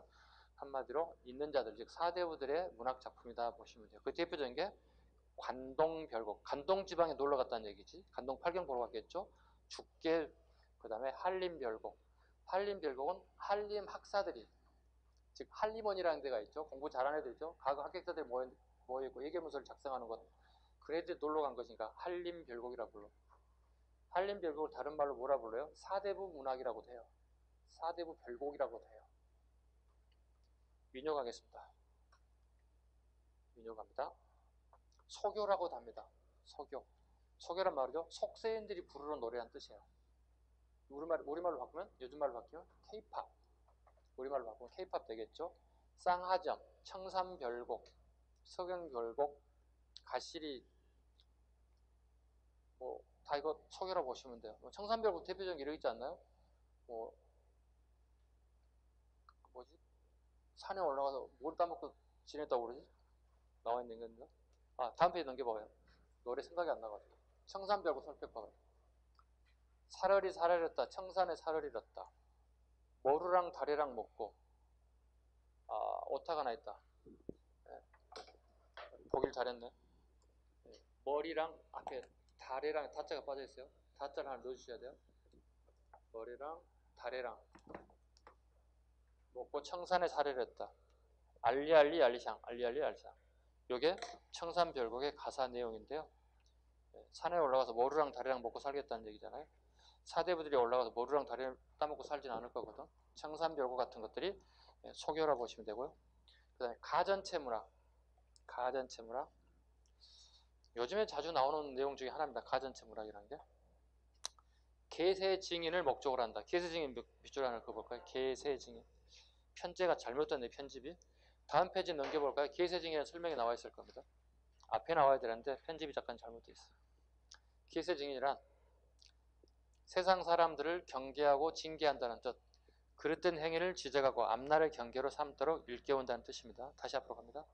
한마디로 있는 자들, 즉 사대부들의 문학 작품이다 보시면 돼요. 그 대표적인 게 관동별곡, 관동 지방에 놀러 갔다는 얘기지. 관동 팔경 보러 갔겠죠. 죽게, 그 다음에 한림별곡. 한림별곡은 한림 학사들이, 즉 한림원이라는 데가 있죠. 공부 잘하는 애들이죠. 과거 합격자들이 모여있고 예계문서를 작성하는 것. 그 애들이 놀러 간 것이니까 한림별곡이라 불러. 한림별곡을 다른 말로 뭐라 불러요? 사대부 문학이라고 돼요. 사대부 별곡이라고 돼요. 민요가겠습니다. 민요가입니다. 소교라고도 합니다. 소교. 소교란 말이죠. 속세인들이 부르는 노래란 뜻이에요. 우리말로 바꾸면, 요즘 말로 바뀌면 K-팝. 우리말로 바꾸면 K-팝 되겠죠. 쌍하점, 청산별곡, 서경별곡, 가시리, 다 이거 소개라 보시면 돼요. 청산별곡 대표적인 게 이러고 있지 않나요? 뭐 뭐지? 산에 올라가서 물 따먹고 지냈다고 그러지? 나와 있는 건가? 아, 다음 페이지 넘겨봐요. 노래 생각이 안 나가지고. 청산별곡 설득박을. 사러리 사러렸다. 청산에 사러리렸다. 머루랑 다리랑 먹고. 아, 오타가 나 있다. 네. 보길 잘했네. 네. 머리랑 앞에 다리랑 다자가 빠져 있어요. 다자를 하나 넣어주셔야 돼요. 머리랑 다리랑 먹고 청산에 사러렸다. 알리알리 알리샹, 알리알리 알리샹. 요게 청산별곡의 가사 내용인데요. 산에 올라가서 머루랑 다리랑 먹고 살겠다는 얘기잖아요. 사대부들이 올라가서 머루랑 다리를 따먹고 살진 않을 거거든. 청산별곡 같은 것들이 소교라 보시면 되고요. 그 다음에 가전체 문학. 가전체 문학. 요즘에 자주 나오는 내용 중에 하나입니다. 가전체 문학이라는 게. 계세증인을 목적으로 한다. 계세증인 몇 줄 하나 그거 볼까요? 계세증인. 편제가 잘못됐네, 편집이. 다음 페이지 넘겨볼까요? 계세증인의 설명이 나와 있을 겁니다. 앞에 나와야 되는데 편집이 잠깐 잘못되어 있어요. 계세증인이란 세상 사람들을 경계하고 징계한다는 뜻, 그릇된 행위를 지적하고 앞날의 경계로 삼도록 일깨운다는 뜻입니다. 다시 앞으로 갑니다.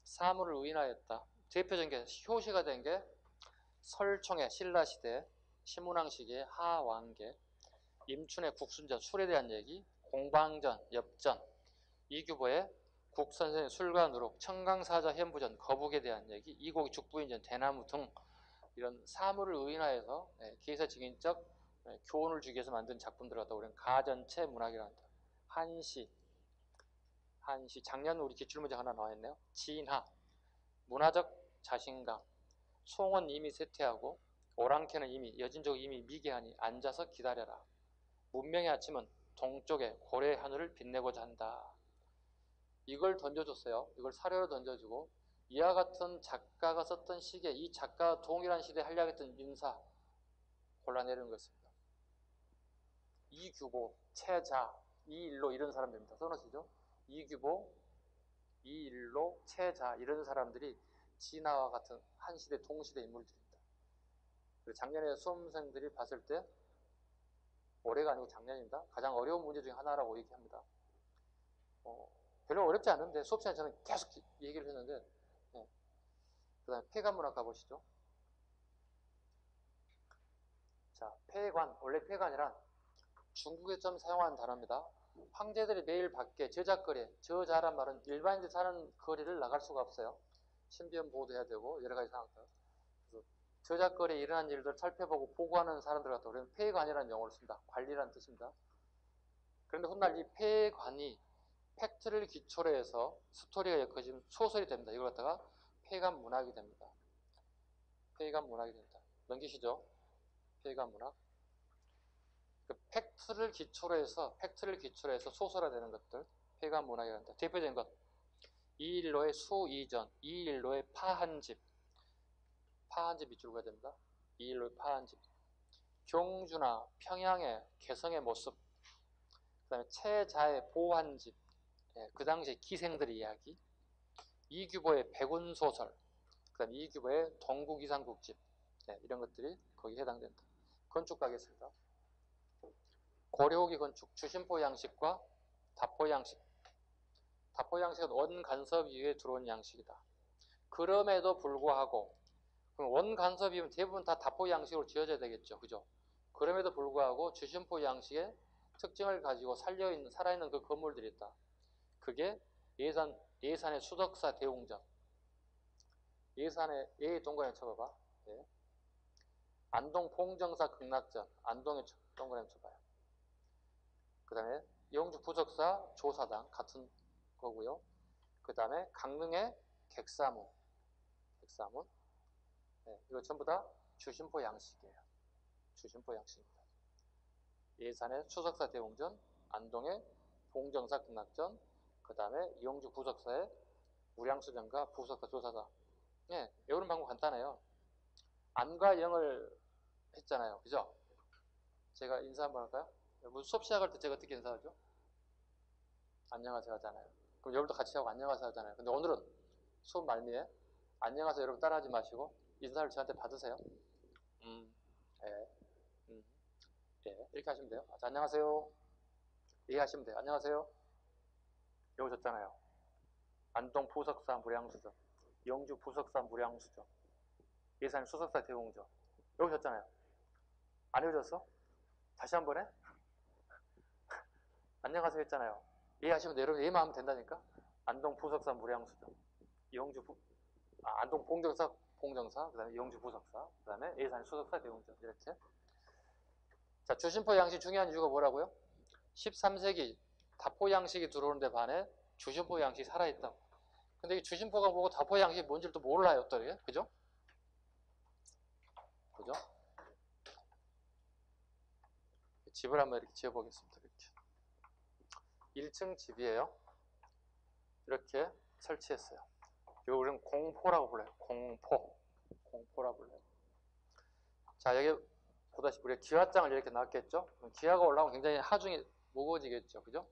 사물을 의인하였다. 대표적인 게 효시가 된 게 설총의 신라시대, 신문왕 시기의 하왕계, 임춘의 국순전, 술에 대한 얘기, 공방전, 엽전, 이규보의 국선생의 술과 누룩, 청강사자 현부전, 거북에 대한 얘기, 이곡이 죽부인전, 대나무 등 이런 사물을 의인하여서 기사증인적 교훈을 주기 위해서 만든 작품들을 갖다 우리는 가전체 문학이라고 한다. 한시, 작년 우리 기출문제 하나 나와있네요. 진하, 문화적 자신감, 송은 이미 쇠퇴하고 오랑캐는 이미 여진족 이미 미개하니 앉아서 기다려라. 문명의 아침은 동쪽에 고래의 하늘을 빛내고자 한다. 이걸 던져줬어요. 이걸 사료로 던져주고 이와 같은 작가가 썼던 시기에 이 작가와 동일한 시대에 하려고 했던 인사 골라내리는 것입니다. 이규보, 채자, 이일로 이런 사람들입니다. 써놓으시죠? 이규보, 이일로, 채자 이런 사람들이 진화와 같은 한 시대 동시대 인물들입니다. 작년에 수험생들이 봤을 때 올해가 아니고 작년입니다. 가장 어려운 문제 중에 하나라고 얘기합니다. 별로 어렵지 않은데 수업 시간에 저는 계속 얘기를 했는데 그 다음에 폐관문학 가보시죠. 자, 폐관, 원래 폐관이란 중국에 좀 사용하는 단어입니다. 황제들이 매일 밖에 저작거리, 저자란 말은 일반인들이 사는 거리를 나갈 수가 없어요. 신변 보호도 해야 되고 여러 가지 상황들. 그래서 저작거리에 일어난 일들을 살펴보고 보고하는 사람들 같다. 우리는 폐관이라는 용어를 씁니다. 관리라는 뜻입니다. 그런데 훗날 이 폐관이 팩트를 기초로 해서 스토리가 엮어지면 소설이 됩니다. 이걸 갖다가 폐관 문학이 됩니다. 폐관 문학이 됩니다. 넘기시죠. 폐관 문학. 그 팩트를 기초로 해서 소설화되는 것들, 폐관 문학이라고 합니다. 대표적인 것, 이일로의 수이전, 이일로의 파한집, 파한집 밑줄 그어야 됩니다. 이일로의 파한집. 경주나 평양의 개성의 모습, 그 다음에 채자의 보한집, 그 당시의 기생들의 이야기, 이규보의 백운소설, 그 다음에 이규보의 동국이상국집, 이런 것들이 거기에 해당된다. 건축 가겠습니다. 고려후기 건축, 주심포 양식과 다포 양식. 다포 양식은 원간섭 이후에 들어온 양식이다. 그럼에도 불구하고 원간섭이면 대부분 다 다포 양식으로 지어져야 되겠죠. 그죠? 그럼에도 불구하고 주심포 양식의 특징을 가지고 살아있는 그 건물들이 있다. 그게 예산의 수덕사 대웅전. 예산의 동그라미 쳐봐봐. 예. 안동 봉정사 극락전. 안동에 동그라미 쳐봐요. 그 다음에 영주 부적사 조사당 같은 거고요. 그 다음에 강릉의 객사문. 이거 전부 다 주심포 양식이에요. 주심포 양식입니다. 예산의 수석사 대웅전, 안동의 봉정사 극락전, 그 다음에 영주 부적사의 무량수전과 부석사 조사당. 외우는 방법 간단해요. 안과 영을 했잖아요. 그죠? 제가 인사 한번 할까요? 수업 시작할 때 제가 어떻게 인사하죠? 안녕하세요 하잖아요. 그럼 여러분도 같이 하고 안녕하세요 하잖아요. 근데 오늘은 수업 말미에 안녕하세요 여러분 따라하지 마시고 인사를 저한테 받으세요. 예, 예, 이렇게 하시면 돼요. 자, 안녕하세요. 이해하시면 돼요. 안녕하세요. 여기 줬잖아요. 안동 부석사 무량수죠. 영주 부석사 무량수죠. 예산 수석사 대웅죠. 여기 줬잖아요. 안 외워졌어? 다시 한 번에? 안녕하세요 했잖아요. 이해하시면 돼요. 여러분 이해만 하면 된다니까. 안동 부석사 무량수죠. 영주 안동 봉정사, 그 다음에 영주 부석사, 그 다음에 예산 수석사 대웅죠. 이렇게. 자, 주심포 양식 중요한 이유가 뭐라고요? 13세기 다포 양식이 들어오는데 반해 주심포 양식이 살아있다. 근데 이 주심포가 뭐고 다포 양식이 뭔지를 또 몰라요. 어떠게? 그죠? 그죠? 집을 한번 이렇게 지어보겠습니다. 이렇게. 1층 집이에요. 이렇게 설치했어요. 이거 우리는 공포라고 불러요. 공포라고 불러요. 자, 여기 보다시피 우리가 기와장을 이렇게 놨겠죠? 기와가 올라오면 굉장히 하중이 무거워지겠죠. 그죠?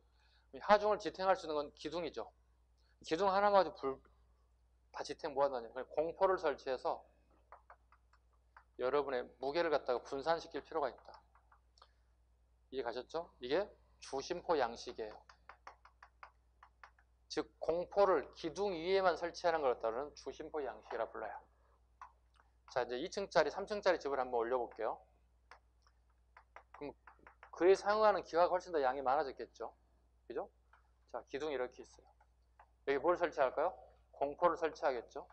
하중을 지탱할 수 있는 건 기둥이죠. 기둥 하나만 가지고 다 지탱 뭐하느냐. 공포를 설치해서 여러분의 무게를 갖다가 분산시킬 필요가 있다. 이해 가셨죠? 이게 주심포 양식이에요. 즉 공포를 기둥 위에만 설치하는 걸 갖다는 주심포 양식이라 불러요. 자, 이제 2층짜리, 3층짜리 집을 한번 올려볼게요. 그럼 그에 사용하는 기와가 훨씬 더 양이 많아졌겠죠? 그죠? 자, 기둥이 이렇게 있어요. 여기 뭘 설치할까요? 공포를 설치하겠죠?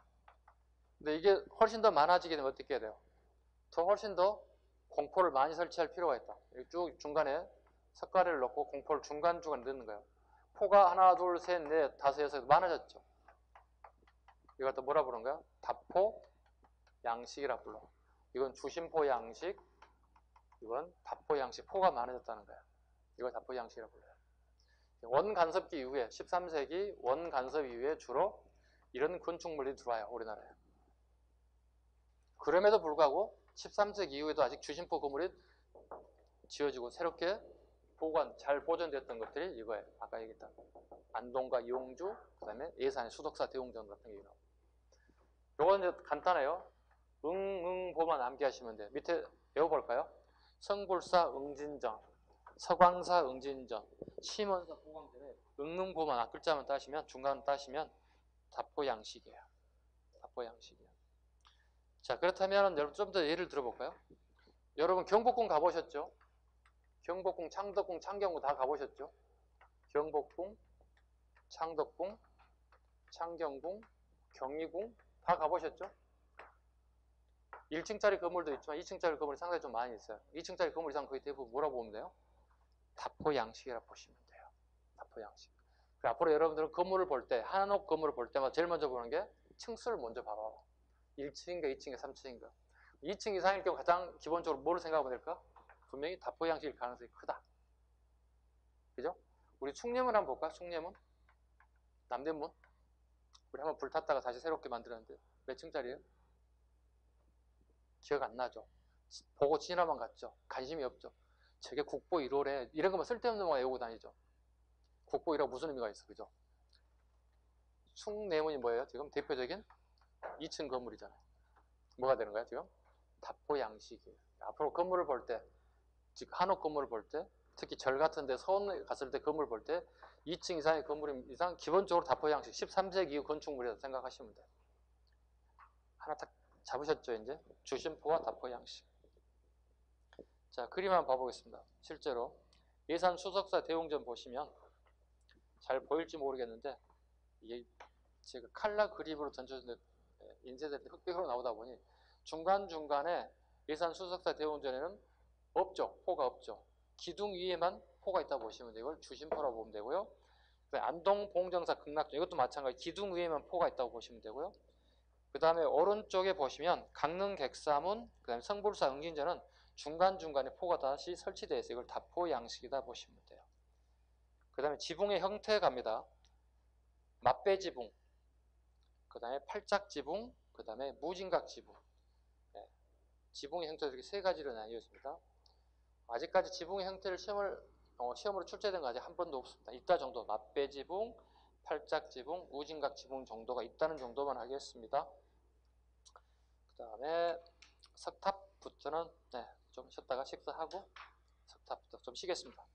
근데 이게 훨씬 더 많아지게 되면 어떻게 해야 돼요? 훨씬 더 공포를 많이 설치할 필요가 있다. 여기 쭉 중간에 석가래를 넣고 공포를 중간중간 넣는 거예요. 포가 하나, 둘, 셋, 넷, 다섯, 여섯 많아졌죠? 이걸 또 뭐라 부르는 거야? 다포 양식이라 불러. 이건 주심포 양식, 이건 다포 양식. 포가 많아졌다는 거야. 이걸 다포 양식이라 불러요. 원간섭기 이후에 13세기 원간섭 이후에 주로 이런 건축물이 들어와요. 우리나라에. 그럼에도 불구하고 13세기 이후에도 아직 주심포 건물이 지어지고 새롭게 잘 보존됐던 것들이 이거예요. 아까 얘기했던 안동과 영주, 그 다음에 예산의 수덕사 대웅전 같은 게 나옵니다. 요건 이제 간단해요. 보만 암기하시면 돼요. 밑에 외워볼까요? 성불사 응진정, 서광사 응진정, 심원사 보광전에 응보만 앞글자만 따시면 중간 따시면 다포 양식이에요. 다포 양식이에요. 자, 그렇다면 여러분 좀 더 예를 들어볼까요? 여러분 경복궁 가보셨죠? 경복궁, 창덕궁, 창경궁 다 가보셨죠? 경복궁, 창덕궁, 창경궁, 경희궁 다 가보셨죠? 1층짜리 건물도 있지만 2층짜리 건물이 상당히 좀 많이 있어요. 2층짜리 건물 이상 거의 대부분 뭐라고 보면 돼요? 다포 양식이라고 보시면 돼요. 다포 양식. 앞으로 여러분들은 건물을 볼 때, 한옥 건물을 볼 때마다 제일 먼저 보는 게 층수를 먼저 봐봐. 1층인가 2층인가 3층인가. 2층 이상일 경우 가장 기본적으로 뭐를 생각하면 될까? 분명히 다포 양식일 가능성이 크다. 그죠? 우리 숭례문 한번 볼까? 숭례문? 남대문? 우리 한번 불 탔다가 다시 새롭게 만들었는데 몇 층짜리예요? 기억 안 나죠? 보고 지나만 갔죠? 관심이 없죠? 저게 국보 1호래. 이런 것만 쓸데없는 것만 외우고 다니죠? 국보 1호 무슨 의미가 있어? 그죠? 숭례문이 뭐예요? 지금 대표적인 2층 건물이잖아요. 뭐가 되는 거야 지금? 다포 양식이에요. 앞으로 건물을 볼 때, 즉 한옥 건물을 볼 때, 특히 절 같은 데 서원 갔을 때 건물 볼 때 2층 이상의 건물 이상 기본적으로 다포 양식 13세기 이후 건축물이라고 생각하시면 돼요. 하나 딱 잡으셨죠 이제? 주심포와 다포 양식. 자, 그림 한번 봐보겠습니다. 실제로 예산 수석사 대웅전 보시면 잘 보일지 모르겠는데 이게 제가 칼라 그림으로 던져주는데 인쇄될 때 흑백으로 나오다 보니 중간중간에 예산 수석사 대웅전에는 없죠. 포가 없죠. 기둥 위에만 포가 있다고 보시면 되고 이걸 주심포라고 보면 되고요. 안동 봉정사 극락전 이것도 마찬가지 기둥 위에만 포가 있다고 보시면 되고요. 그 다음에 오른쪽에 보시면 강릉 객사문, 그 다음에 성불사 응진전은 중간중간에 포가 다시 설치되어 있어요. 이걸 다포 양식이다 보시면 돼요. 그 다음에 지붕의 형태 갑니다. 맞배 지붕, 그 다음에 팔짝 지붕, 그 다음에 무진각 지붕. 네. 지붕의 형태도 이렇게 세 가지로 나뉘어집니다. 아직까지 지붕의 형태를 시험으로 출제된 거 아직 한 번도 없습니다. 있다 정도. 맞배 지붕, 팔짝 지붕, 무진각 지붕 정도가 있다는 정도만 하겠습니다. 그 다음에 석탑, 석탑부터는 네, 좀 쉬었다가 식사하고 석탑부터 좀 쉬겠습니다.